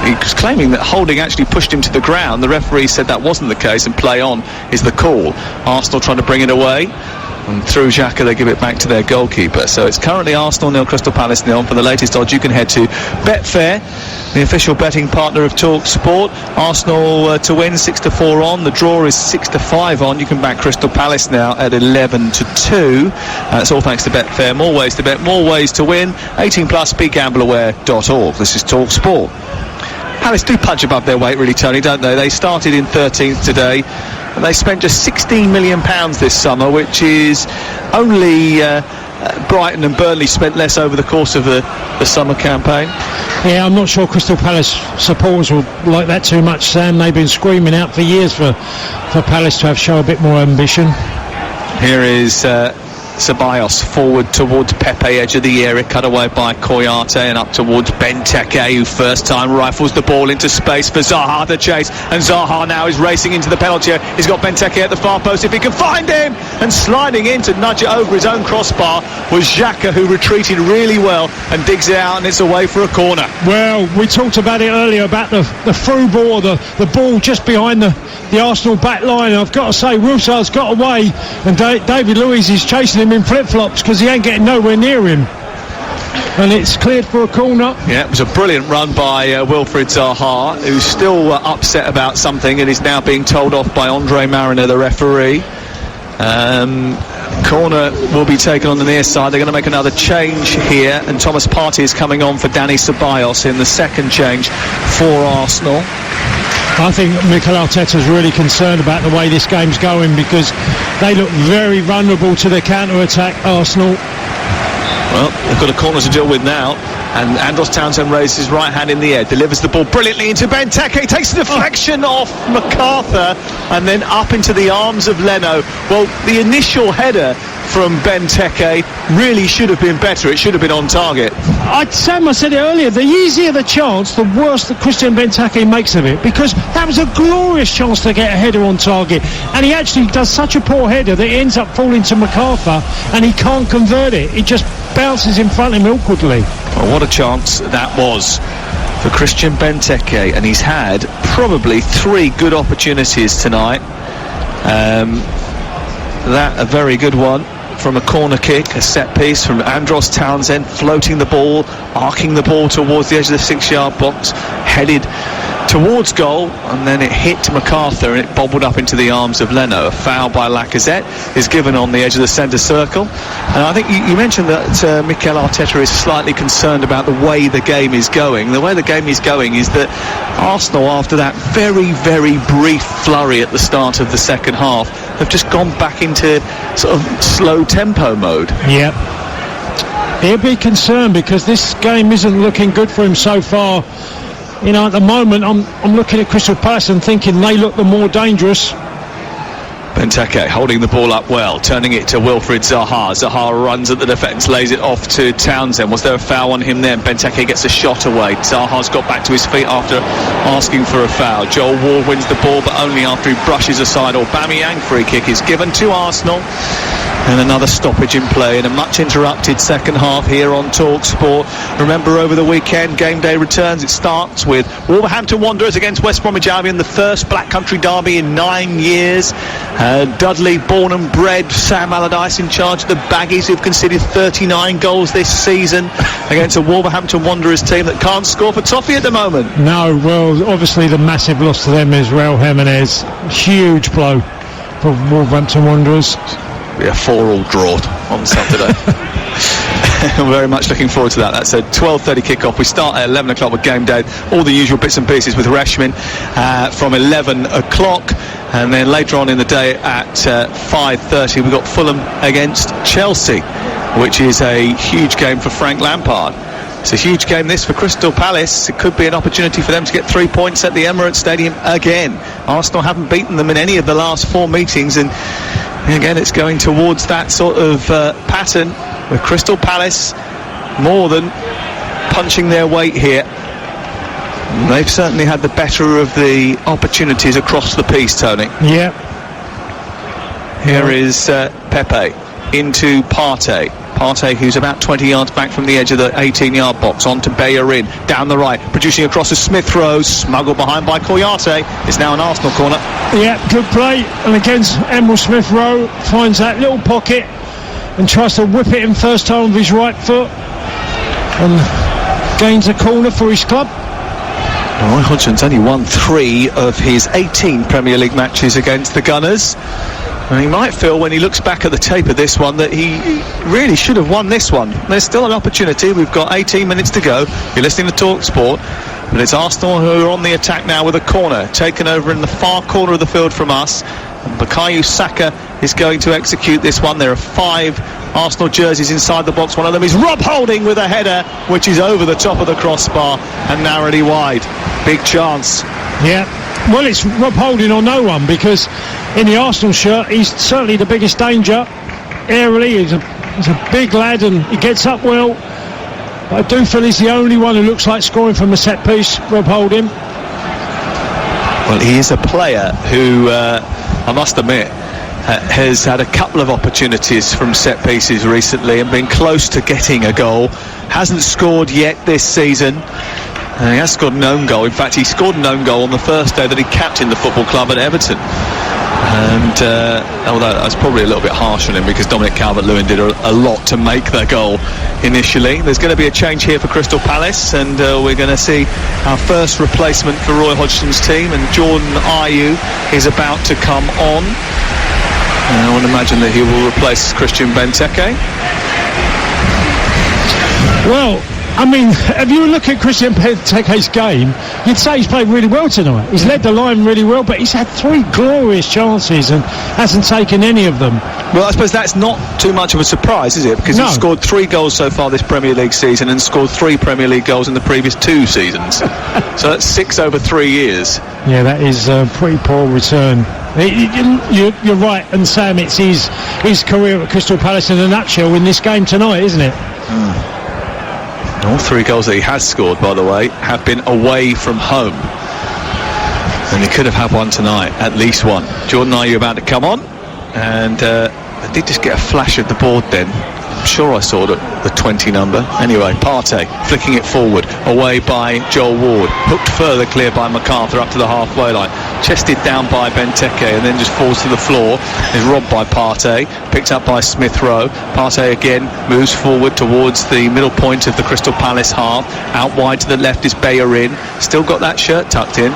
He was claiming that Holding actually pushed him to the ground. The referee said that wasn't the case, and play on is the call. Arsenal trying to bring it away, and through Xhaka they give it back to their goalkeeper. So it's currently Arsenal 0, Crystal Palace 0. For the latest odds, you can head to Betfair, the official betting partner of Talk Sport. Arsenal to win 6-4 on. The draw is 6-5 on. You can back Crystal Palace now at 11-2. It's all thanks to Betfair. More ways to bet, more ways to win. 18+, begambleaware.org. This is Talk Sport. Palace do punch above their weight, really, Tony, don't they? They started in 13th today, and they spent just £16 million this summer, which is only Brighton and Burnley spent less over the course of the summer campaign. Yeah, I'm not sure Crystal Palace supporters will like that too much, Sam. They've been screaming out for years for Palace to show a bit more ambition. Here is Ceballos forward towards Pepe, edge of the area, cut away by Koyate, and up towards Benteke, who first time rifles the ball into space for Zaha to chase, and Zaha now is racing into the penalty area. He's got Benteke at the far post if he can find him, and sliding in to nudge it over his own crossbar was Xhaka, who retreated really well and digs it out, and it's away for a corner. Well, we talked about it earlier about the through ball, the ball just behind the Arsenal back line. I've got to say, Wilson's got away, and David Luiz is chasing him in flip-flops because he ain't getting nowhere near him. And it's cleared for a corner. Yeah, it was a brilliant run by Wilfried Zaha, who's still upset about something and is now being told off by Andre Mariner, the referee. Corner will be taken on the near side. They're going to make another change here, and Thomas Partey is coming on for Dani Ceballos in the second change for Arsenal. I think Mikel Arteta's really concerned about the way this game's going, because they look very vulnerable to the counter-attack, Arsenal. Well, they've got a corner to deal with now, and Andros Townsend raises his right hand in the air, delivers the ball brilliantly into Benteke, takes the deflection off MacArthur, and then up into the arms of Leno. Well, the initial header from Benteke really should have been better. It should have been on target. Sam, I said it earlier, the easier the chance, the worse that Christian Benteke makes of it, because that was a glorious chance to get a header on target, and he actually does such a poor header that it ends up falling to MacArthur, and he can't convert it. It just bounces in front of him awkwardly. Well, what a chance that was for Christian Benteke, and he's had probably 3 good opportunities tonight. That a very good one from a corner kick, a set piece from Andros Townsend, floating the ball, arcing the ball towards the edge of the 6-yard box, headed towards goal, and then it hit MacArthur and it bobbled up into the arms of Leno. A foul by Lacazette is given on the edge of the centre circle. And I think you mentioned that Mikel Arteta is slightly concerned about the way the game is going. The way the game is going is that Arsenal, after that very, very brief flurry at the start of the second half, have just gone back into sort of slow tempo mode. Yep. He'll be concerned because this game isn't looking good for him so far. You know, at the moment, I'm looking at Crystal Palace and thinking they look the more dangerous. Benteke holding the ball up well, turning it to Wilfried Zaha. Zaha runs at the defence, lays it off to Townsend. Was there a foul on him then? Benteke gets a shot away. Zaha's got back to his feet after asking for a foul. Joel Ward wins the ball, but only after he brushes aside. Aubameyang free kick is given to Arsenal. And another stoppage in play in a much interrupted second half here on TalkSport. Remember, over the weekend, game day returns. It starts with Wolverhampton Wanderers against West Bromwich Albion, the first Black Country derby in 9 years. Dudley, born and bred, Sam Allardyce in charge of the Baggies, who've conceded 39 goals this season against a Wolverhampton Wanderers team that can't score for toffee at the moment. No, well, obviously the massive loss to them is Raul Jimenez. Huge blow for Wolverhampton Wanderers. Be a 4-4 draw on Saturday. I'm very much looking forward to that. That's a 12:30 kickoff. We start at 11 o'clock with game day. All the usual bits and pieces with Rashmin from 11 o'clock. And then later on in the day at 5:30 we've got Fulham against Chelsea, which is a huge game for Frank Lampard. It's a huge game this for Crystal Palace. It could be an opportunity for them to get 3 points at the Emirates Stadium again. Arsenal haven't beaten them in any of the last 4 meetings, and again it's going towards that sort of pattern with Crystal Palace more than punching their weight here. They've certainly had the better of the opportunities across the piece, Tony. Yeah. Here is Pepe into Partey. Partey, who's about 20 yards back from the edge of the 18-yard box, on to Bellerin, down the right, producing across to Smith Rowe, smuggled behind by Koyate. It's now an Arsenal corner. Yeah, good play. And against Emil Smith Rowe, finds that little pocket and tries to whip it in first time with his right foot and gains a corner for his club. Roy Hodgson's only won 3 of his 18 Premier League matches against the Gunners. And he might feel, when he looks back at the tape of this one, that he really should have won this one. There's still an opportunity. We've got 18 minutes to go. You're listening to TalkSport. But it's Arsenal who are on the attack now with a corner taken over in the far corner of the field from us. And Bukayo Saka is going to execute this one. There are 5 Arsenal jerseys inside the box. One of them is Rob Holding with a header, which is over the top of the crossbar and narrowly wide. Big chance. Yeah. Well, it's Rob Holding or no one, because in the Arsenal shirt he's certainly the biggest danger. aerially. He's a big lad and he gets up well. But I do feel he's the only one who looks like scoring from a set piece. Rob Holding. Well, he is a player who, I must admit, has had a couple of opportunities from set pieces recently and been close to getting a goal. Hasn't scored yet this season. He has scored an own goal. In fact, he scored an own goal on the first day that he captained the football club at Everton. And although that's probably a little bit harsh on him because Dominic Calvert-Lewin did a lot to make the goal initially. There's going to be a change here for Crystal Palace, and we're going to see our first replacement for Roy Hodgson's team, and Jordan Ayew is about to come on. I would imagine that he will replace Christian Benteke. Well, I mean, if you look at Christian Benteke's game, you'd say he's played really well tonight. He's led the line really well, but he's had 3 glorious chances and hasn't taken any of them. Well, I suppose that's not too much of a surprise, is it? Because he's scored 3 goals so far this Premier League season and scored 3 Premier League goals in the previous 2 seasons. So that's 6 over 3 years. Yeah, that is a pretty poor return. You're right, and Sam, it's his career at Crystal Palace in a nutshell in this game tonight, isn't it? All 3 goals that he has scored, by the way, have been away from home. And he could have had one tonight, at least one. Jordan Ayew about to come on, and I did just get a flash of the board then. I'm sure I saw the 20 number. Anyway, Partey flicking it forward, away by Joel Ward, hooked further clear by MacArthur up to the halfway line, chested down by Benteke and then just falls to the floor, is robbed by Partey, picked up by Smith Rowe. Partey again moves forward towards the middle point of the Crystal Palace half, out wide to the left is Bellerin, still got that shirt tucked in,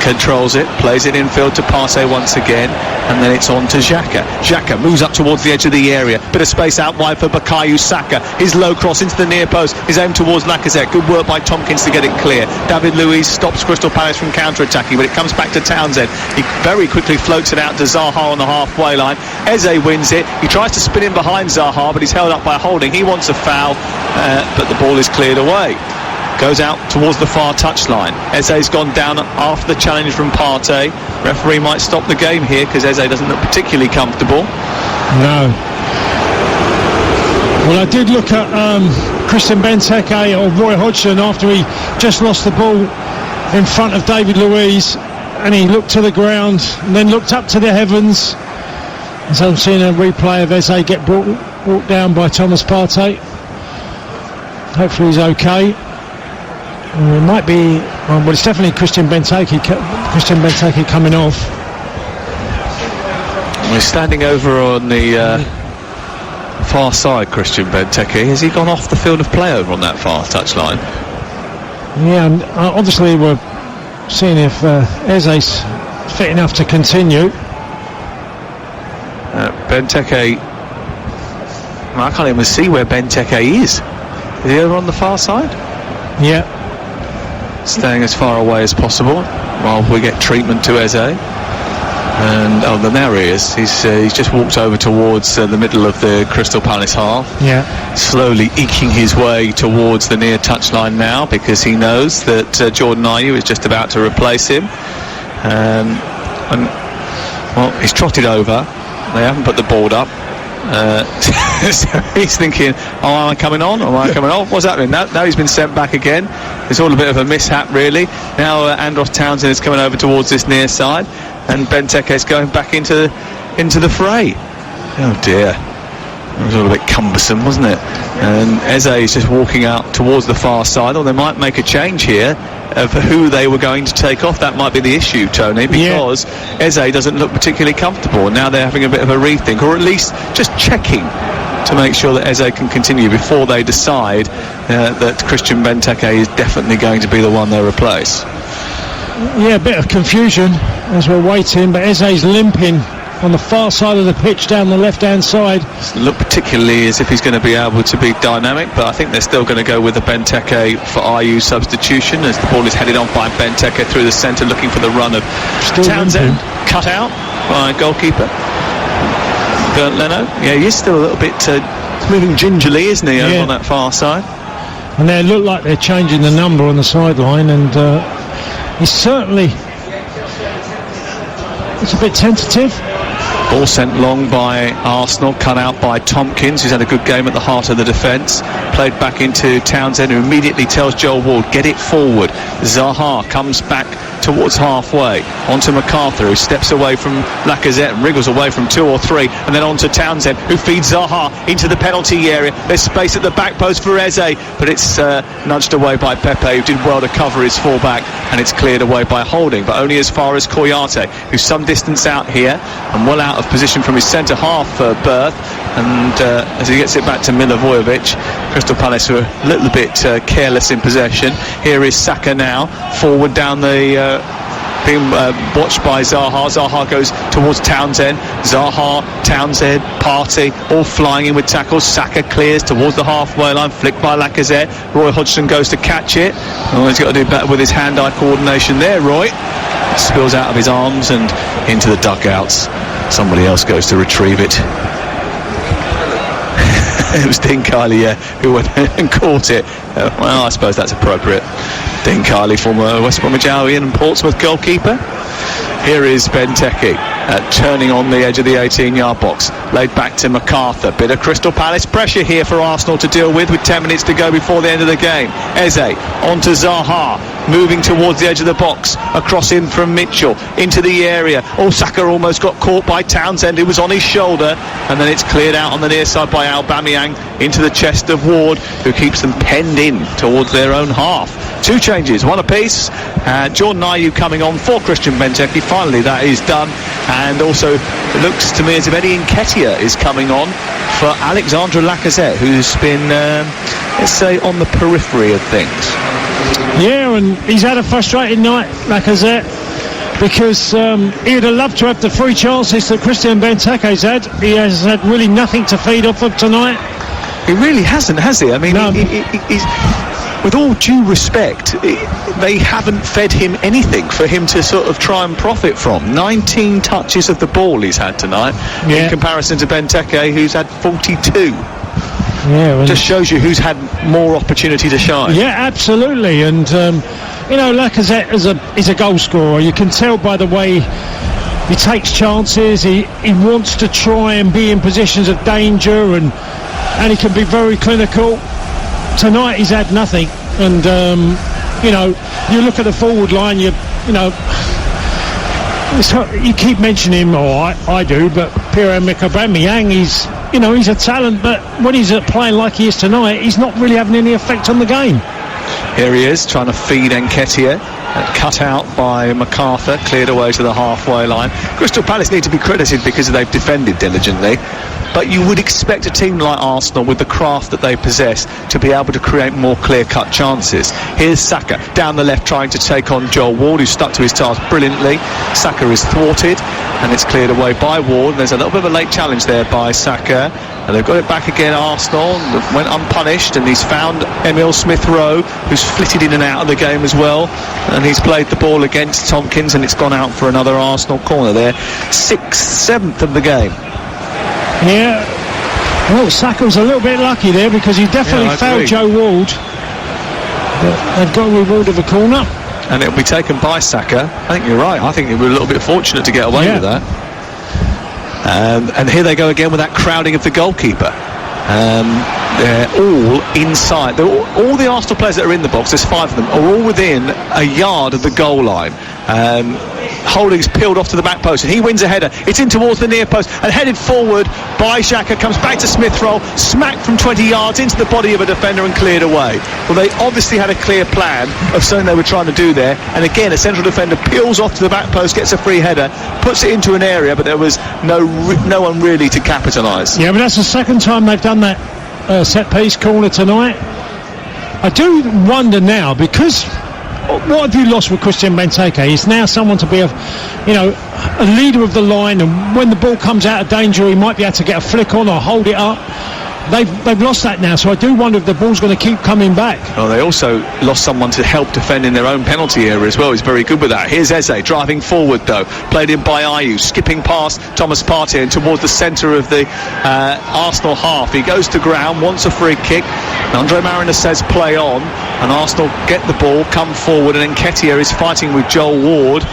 controls it, plays it infield to Partey once again, and then it's on to Xhaka. Xhaka moves up towards the edge of the area, bit of space out wide for Bukayo Saka, his low cross into the near post, his aim towards Lacazette, good work by Tompkins to get it clear. David Luiz stops Crystal Palace from counter-attacking, but it comes back to Townsend. He very quickly floats it out to Zaha on the halfway line. Eze wins it, he tries to spin in behind Zaha, but he's held up by Holding. He wants a foul, but the ball is cleared away. Goes out towards the far touchline. Eze's gone down after the challenge from Partey. Referee might stop the game here because Eze doesn't look particularly comfortable. No. Well, I did look at Christian Benteke or Roy Hodgson after he just lost the ball in front of David Luiz, and he looked to the ground and then looked up to the heavens. And so I'm seeing a replay of Eze get brought down by Thomas Partey. Hopefully he's okay. It might be, well, it's definitely Christian Benteke coming off. We're standing over on the far side, Christian Benteke. Has he gone off the field of play over on that far touchline? Yeah, and obviously we're seeing if Eze's fit enough to continue. Benteke, I can't even see where Benteke is. Is he over on the far side? Yeah. Staying as far away as possible while we get treatment to Eze. And then there he is. He's just walked over towards the middle of the Crystal Palace half. Yeah. Slowly eking his way towards the near touchline now because he knows that Jordan Ayew is just about to replace him. Well, he's trotted over. They haven't put the board up. So he's thinking, am I coming on? Am I coming off? What's happening? Now he's been sent back again. It's all a bit of a mishap, really. Now Andros Townsend is coming over towards this near side, and Benteke is going back into the fray. Oh dear. It was all a bit cumbersome, wasn't it? And Eze is just walking out towards the far side, or they might make a change here of who they were going to take off. That might be the issue, Tony, because Eze doesn't look particularly comfortable, and now they're having a bit of a rethink, or at least just checking to make sure that Eze can continue before they decide that Christian Benteke is definitely going to be the one they replace. Yeah, a bit of confusion as we're waiting, but Eze's limping on the far side of the pitch down the left-hand side. Doesn't look particularly as if he's going to be able to be dynamic, but I think they're still going to go with the Benteke for Ayew substitution as the ball is headed on by Benteke through the centre, looking for the run of Townsend. Cut out by goalkeeper Bernd Leno. Yeah, he is still a little bit moving gingerly, isn't he, over on that far side? And they look like they're changing the number on the sideline, and he's certainly... It's a bit tentative. Ball sent long by Arsenal, cut out by Tompkins, who's had a good game at the heart of the defence. Played back into Townsend, who immediately tells Joel Ward, get it forward. Zaha comes back towards halfway, onto MacArthur, who steps away from Lacazette and wriggles away from 2 or 3, and then onto Townsend, who feeds Zaha into the penalty area. There's space at the back post for Eze, but it's nudged away by Pepe, who did well to cover his fullback, and it's cleared away by Holding, but only as far as Kouyate, who's some distance out here and well out of position from his centre half berth, and as he gets it back to Milivojevic, Crystal Palace were a little bit careless in possession. Here is Saka now, forward down the being watched by Zaha. Zaha goes towards Townsend. Zaha, Townsend, Partey, all flying in with tackles. Saka clears towards the halfway line, flicked by Lacazette. Roy Hodgson goes to catch it. Oh, he's got to do better with his hand-eye coordination there, Roy. It spills out of his arms and into the dugouts. Somebody else goes to retrieve it. It was Dean Kiely, who went and caught it. Well, I suppose that's appropriate. Dean Kiely, former West Bromwich Albion and Portsmouth goalkeeper. Here is Benteke turning on the edge of the 18-yard box. Laid back to MacArthur. Bit of Crystal Palace pressure here for Arsenal to deal with 10 minutes to go before the end of the game. Eze onto Zaha, moving towards the edge of the box. Across in from Mitchell into the area. Saka almost got caught by Townsend, who was on his shoulder, and then it's cleared out on the near side by Aubameyang into the chest of Ward, who keeps them penned in towards their own half. 2 changes, 1 apiece. Jordan Ayew coming on for Christian Benteke. Finally, that is done. And also, it looks to me as if Eddie Nketiah is coming on for Alexandre Lacazette, who's been, let's say, on the periphery of things. Yeah, and he's had a frustrating night, Lacazette, because he'd have loved to have the 3 chances that Christian Benteke's had. He has had really nothing to feed off of tonight. He really hasn't, has he? I mean, no. He's, with all due respect, they haven't fed him anything for him to sort of try and profit from. 19 touches of the ball he's had tonight, in comparison to Benteke, who's had 42. Yeah, just shows you who's had more opportunity to shine. Yeah, absolutely. And Lacazette is a goal scorer. You can tell by the way he takes chances. He wants to try and be in positions of danger, and he can be very clinical. Tonight he's had nothing, and you look at the forward line. You keep mentioning him, or I do, but Pierre-Emerick Aubameyang, he's a talent, but when he's playing like he is tonight, he's not really having any effect on the game. Here he is trying to feed Nketiah, cut out by MacArthur, cleared away to the halfway line. Crystal Palace need to be credited because they've defended diligently, but you would expect a team like Arsenal, with the craft that they possess, to be able to create more clear-cut chances. Here's Saka down the left trying to take on Joel Ward, who stuck to his task brilliantly. Saka is thwarted and it's cleared away by Ward. There's a little bit of a late challenge there by Saka, and they've got it back again. Arsenal went unpunished, and he's found Emile Smith-Rowe, who's flitted in and out of the game as well, and he's played the ball against Tompkins, and it's gone out for another Arsenal corner there. 7th of the game. Yeah, well, Saka was a little bit lucky there, because he definitely failed Joe Ward, but they've got a reward of a corner, and it'll be taken by Saka. I think you're right. I think they were a little bit fortunate to get away with that. And here they go again with that crowding of the goalkeeper. They're all inside. All the Arsenal players that are in the box, there's 5 of them, are all within a yard of the goal line. Holding's peeled off to the back post, and he wins a header. It's in towards the near post and headed forward by Xhaka. Comes back to Smith-Rowe, smacked from 20 yards into the body of a defender and cleared away. Well, they obviously had a clear plan of something they were trying to do there, and again a central defender peels off to the back post, gets a free header, puts it into an area, but there was no one really to capitalise. Yeah, but that's the second time they've done that set piece corner tonight. I do wonder now, because what have you lost with Christian Benteke? He's now someone to be a leader of the line, and when the ball comes out of danger, he might be able to get a flick on or hold it up. They've lost that now, so I do wonder if the ball's going to keep coming back. Well, they also lost someone to help defend in their own penalty area as well. He's very good with that. Here's Eze driving forward, though, played in by Ayew, skipping past Thomas Partey and towards the centre of the Arsenal half. He goes to ground, wants a free kick. Andre Mariner says play on, and Arsenal get the ball, come forward, and Nketiah is fighting with Joel Ward,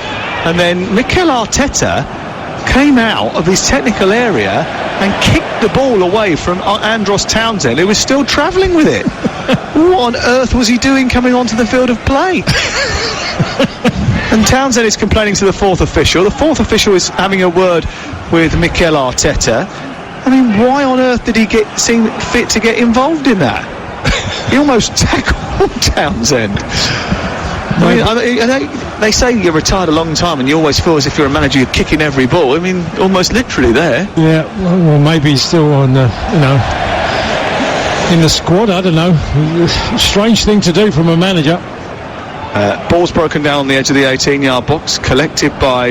and then Mikel Arteta came out of his technical area and kicked the ball away from Andros Townsend, who was still travelling with it. What on earth was he doing coming onto the field of play? And Townsend is complaining to the fourth official. The fourth official is having a word with Mikel Arteta. I mean, why on earth did he seem fit to get involved in that? He almost tackled Townsend. They say you're retired a long time and you always feel as if you're a manager, you're kicking every ball. I mean, almost literally there. Yeah, well, maybe he's still on, in the squad. I don't know. Strange thing to do from a manager. Ball's broken down on the edge of the 18-yard box, collected by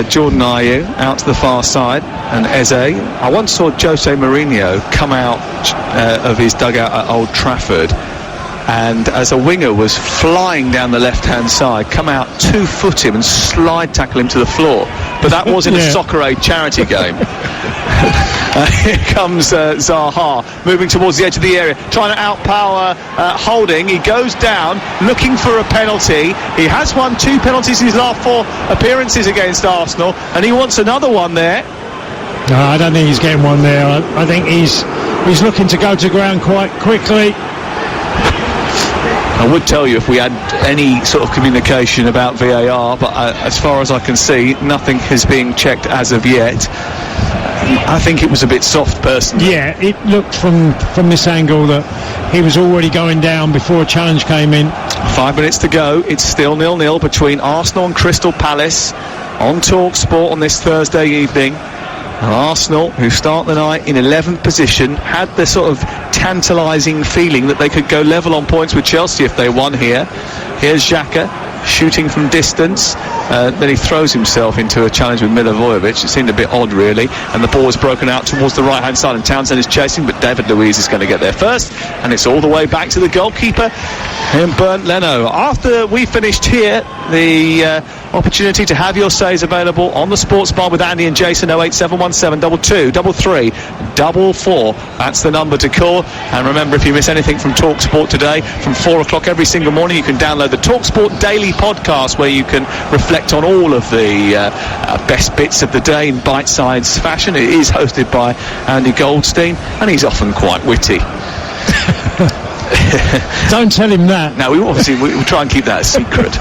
Jordan Ayew out to the far side, and Eze. I once saw Jose Mourinho come out of his dugout at Old Trafford, and as a winger was flying down the left-hand side, come out 2-foot him and slide tackle him to the floor. But that wasn't a Soccer Aid charity game. Here comes Zaha, moving towards the edge of the area, trying to outpower Holding. He goes down, looking for a penalty. He has won 2 penalties in his last 4 appearances against Arsenal, and he wants another one there. No, I don't think he's getting one there. I think he's looking to go to ground quite quickly. I would tell you if we had any sort of communication about VAR, but as far as I can see, nothing is being checked as of yet. I think it was a bit soft, personally. Yeah, it looked from this angle that he was already going down before a challenge came in. 5 minutes to go. It's still 0-0 between Arsenal and Crystal Palace on TalkSport on this Thursday evening. And Arsenal, who start the night in 11th position, had the sort of tantalising feeling that they could go level on points with Chelsea if they won here. Here's Xhaka shooting from distance. Then he throws himself into a challenge with Milivojevic. It seemed a bit odd, really. And the ball is broken out towards the right-hand side, and Townsend is chasing, but David Luiz is going to get there first. And it's all the way back to the goalkeeper, Bernd Leno. After we finished here, the opportunity to have your says available on the Sports Bar with Andy and Jason. 08717 22 33 44. That's the number to call. And remember, if you miss anything from TalkSport today, from 4 o'clock every single morning, you can download the TalkSport Daily Podcast, where you can reflect on all of the best bits of the day in bite-sized fashion. It is hosted by Andy Goldstein, and he's often quite witty. Don't tell him that. No, we try and keep that a secret.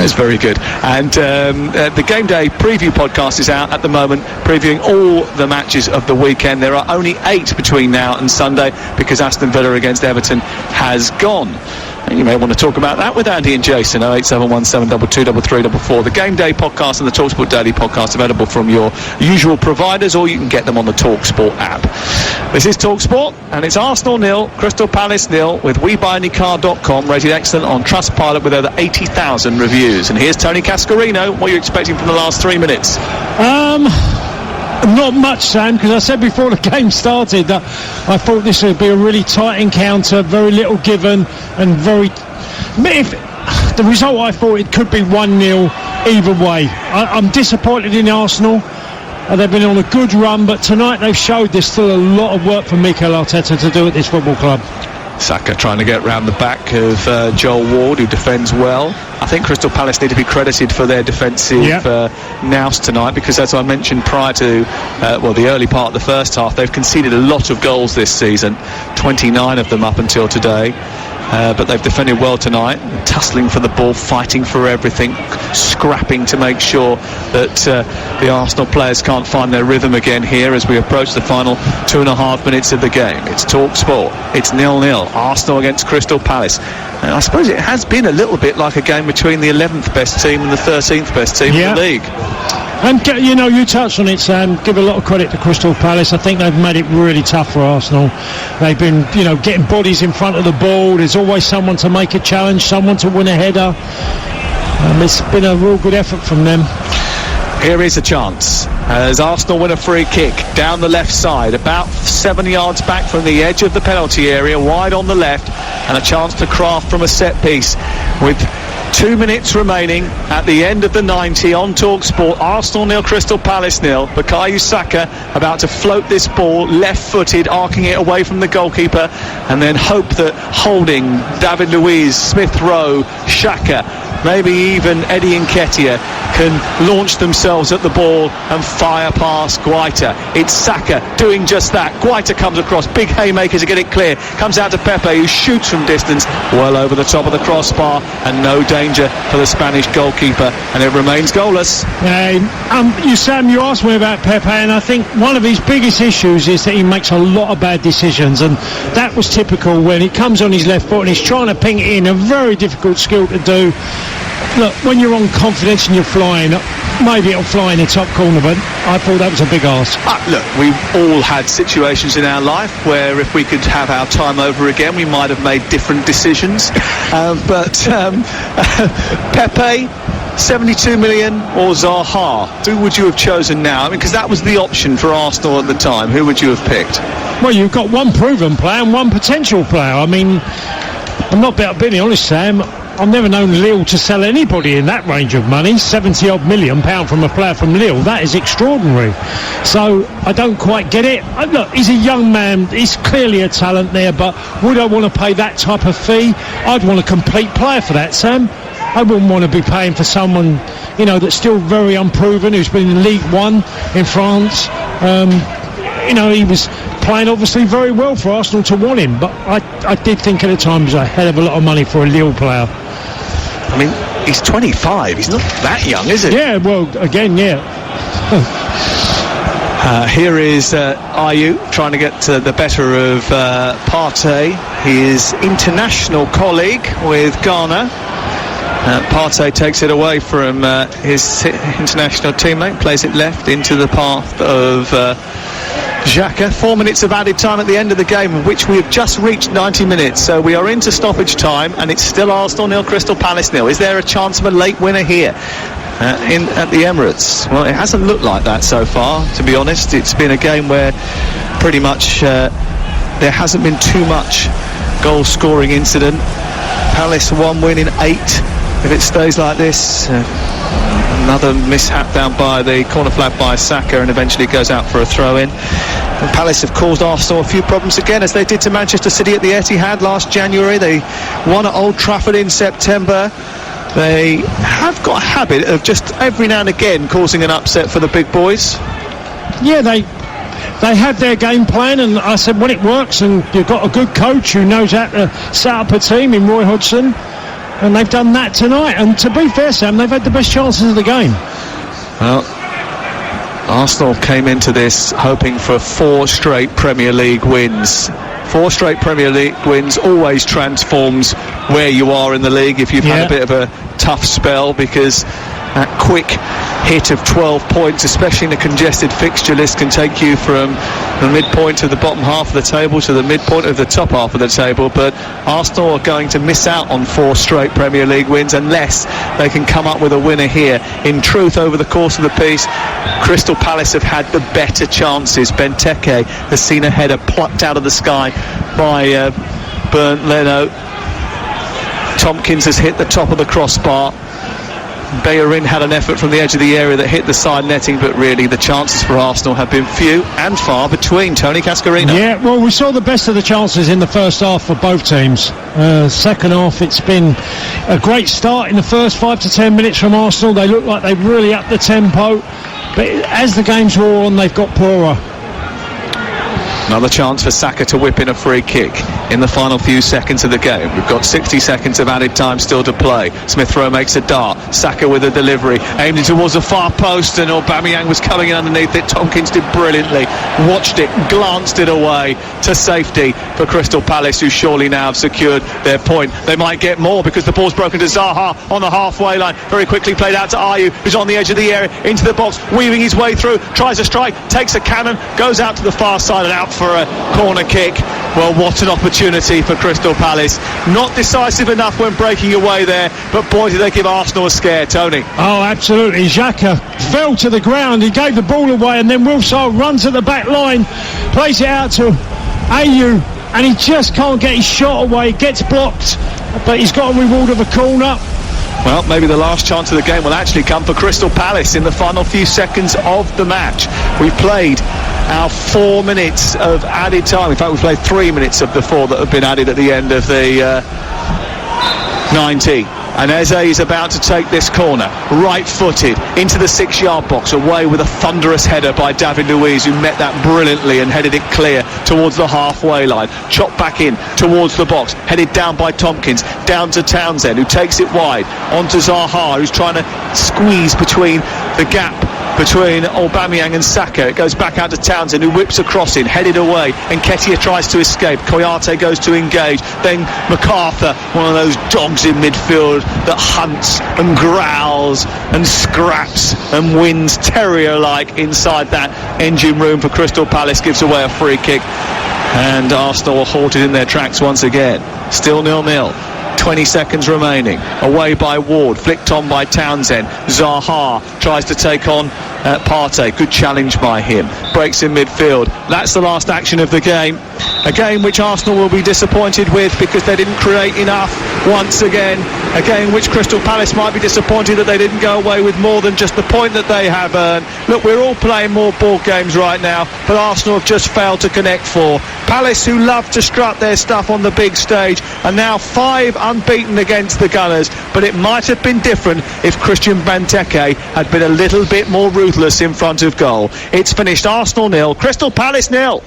It's very good. And the Game Day preview podcast is out at the moment, previewing all the matches of the weekend. There are only 8 between now and Sunday, because Aston Villa against Everton has gone. And you may want to talk about that with Andy and Jason. 08717 22 33 44. The Game Day podcast and the TalkSport Daily podcast available from your usual providers, or you can get them on the TalkSport app. This is TalkSport, and it's Arsenal 0, Crystal Palace 0, with WeBuyAnyCar.com, rated excellent on Trustpilot with over 80,000 reviews. And here's Tony Cascarino. What are you expecting from the last 3 minutes? Not much, Sam, because I said before the game started that I thought this would be a really tight encounter, very little given, and if the result, I thought it could be 1-0 either way. I'm disappointed in Arsenal. They've been on a good run, but tonight they've showed there's still a lot of work for Mikel Arteta to do at this football club. Saka trying to get round the back of Joel Ward, who defends well. I think Crystal Palace need to be credited for their defensive nous tonight, because as I mentioned prior to the early part of the first half, they've conceded a lot of goals this season, 29 of them up until today. But they've defended well tonight, tussling for the ball, fighting for everything, scrapping to make sure that the Arsenal players can't find their rhythm again here as we approach the final 2.5 minutes of the game. It's TalkSport. It's 0-0. Arsenal against Crystal Palace. And I suppose it has been a little bit like a game between the 11th best team and the 13th best team in the league. And, you touched on it, Sam. Give a lot of credit to Crystal Palace. I think they've made it really tough for Arsenal. They've been, getting bodies in front of the ball. There's always someone to make a challenge, someone to win a header. It's been a real good effort from them. Here is a chance as Arsenal win a free kick down the left side, about 7 yards back from the edge of the penalty area, wide on the left, and a chance to craft from a set piece with 2 minutes remaining at the end of the 90 on TalkSport. Arsenal 0, Crystal Palace 0. Bukayo Saka about to float this ball left-footed, arcing it away from the goalkeeper, and then hope that Holding, David Luiz, Smith Rowe, Xhaka maybe even Eddie Nketiah can launch themselves at the ball and fire past Guaita. It's Saka doing just that. Guaita comes across, big haymaker to get it clear, comes out to Pepe, who shoots from distance well over the top of the crossbar, and no danger for the Spanish goalkeeper, and it remains goalless. Sam, you asked me about Pepe, and I think one of his biggest issues is that he makes a lot of bad decisions, and that was typical when he comes on his left foot and he's trying to ping it in, a very difficult skill to do. Look, when you're on confidence and you're flying, maybe it'll fly in the top corner, but I thought that was a big ask. Look, we've all had situations in our life where if we could have our time over again, we might have made different decisions. But Pepe, 72 million, or Zaha? Who would you have chosen now? I mean, because that was the option for Arsenal at the time. Who would you have picked? Well, you've got one proven player and one potential player. I mean, I'm not being honest, Sam. I've never known Lille to sell anybody in that range of money. 70-odd million pound from a player from Lille. That is extraordinary. So I don't quite get it. Look, he's a young man. He's clearly a talent there, but would I want to pay that type of fee? I'd want a complete player for that, Sam. I wouldn't want to be paying for someone, that's still very unproven, who's been in League One in France. He was playing obviously very well for Arsenal to want him, but I did think at the time it was a hell of a lot of money for a Lille player. I mean, he's 25. He's not that young, is he? Yeah, well, again, yeah. Here is Ayew trying to get the better of Partey, his international colleague with Ghana. Partey takes it away from his international teammate, plays it left into the path of Xhaka. 4 minutes of added time at the end of the game, of which we have just reached 90 minutes. So we are into stoppage time, and it's still Arsenal 0, Crystal Palace 0. Is there a chance of a late winner here at the Emirates? Well, it hasn't looked like that so far, to be honest. It's been a game where pretty much there hasn't been too much goal-scoring incident. Palace 1 win in 8. If it stays like this, another mishap down by the corner flag by Saka, and eventually goes out for a throw-in. And Palace have caused Arsenal a few problems again, as they did to Manchester City at the Etihad last January. They won at Old Trafford in September. They have got a habit of just every now and again causing an upset for the big boys. Yeah, they had their game plan, and I said when it works and you've got a good coach who knows how to set up a team in Roy Hodgson, and they've done that tonight. And to be fair, Sam, they've had the best chances of the game. Well, Arsenal came into this hoping for 4 straight Premier League wins. 4 straight Premier League wins always transforms where you are in the league if you've had a bit of a tough spell, because that quick hit of 12 points, especially in a congested fixture list, can take you from the midpoint of the bottom half of the table to the midpoint of the top half of the table. But Arsenal are going to miss out on 4 straight Premier League wins unless they can come up with a winner here. In truth, over the course of the piece, Crystal Palace have had the better chances. Benteke has seen a header plucked out of the sky by Bernd Leno. Tompkins has hit the top of the crossbar. Bellerin had an effort from the edge of the area that hit the side netting, but really the chances for Arsenal have been few and far between. Tony Cascarino. Yeah, well, we saw the best of the chances in the first half for both teams. Second half, it's been a great start in the first 5 to 10 minutes from Arsenal. They look like they've really upped the tempo, but as the games wore on, they've got poorer. Another chance for Saka to whip in a free kick in the final few seconds of the game. We've got 60 seconds of added time still to play. Smith Rowe makes a dart. Saka with a delivery, aimed towards the far post, and Aubameyang was coming in underneath it. Tompkins did brilliantly, watched it, glanced it away to safety for Crystal Palace, who surely now have secured their point. They might get more because the ball's broken to Zaha on the halfway line. Very quickly played out to Ayew, who's on the edge of the area, into the box, weaving his way through, tries a strike, takes a cannon, goes out to the far side and out for a corner kick. Well, what an opportunity for Crystal Palace. Not decisive enough when breaking away there, but boy, did they give Arsenal a scare, Tony. Oh, absolutely. Xhaka fell to the ground. He gave the ball away, and then Wilson runs at the back line, plays it out to Ayew, and he just can't get his shot away. Gets blocked, but he's got a reward of a corner. Well, maybe the last chance of the game will actually come for Crystal Palace in the final few seconds of the match. We've played our 4 minutes of added time. In fact, we've played 3 minutes of the 4 that have been added at the end of the 90. And Eze is about to take this corner, right-footed, into the 6-yard box, away with a thunderous header by David Luiz, who met that brilliantly and headed it clear towards the halfway line. Chopped back in towards the box, headed down by Tompkins, down to Townsend, who takes it wide, onto Zaha, who's trying to squeeze between the gap between Aubameyang and Saka. It goes back out to Townsend, who whips a cross in, headed away. Nketiah tries to escape. Kouyate goes to engage. Then MacArthur, one of those dogs in midfield that hunts and growls and scraps and wins terrier-like inside that engine room for Crystal Palace, gives away a free kick. And Arsenal are halted in their tracks once again. Still 0-0. 20 seconds remaining. Away by Ward, flicked on by Townsend. Zaha tries to take on Partey. Good challenge by him. Breaks in midfield. That's the last action of the game. A game which Arsenal will be disappointed with because they didn't create enough once again. A game which Crystal Palace might be disappointed that they didn't go away with more than just the point that they have earned. Look, we're all playing more ball games right now, but Arsenal have just failed to connect 4. Palace, who love to strut their stuff on the big stage, are now 5 unbeaten against the Gunners, but it might have been different if Christian Benteke had been a little bit more ruthless in front of goal. It's finished Arsenal 0, Crystal Palace 0.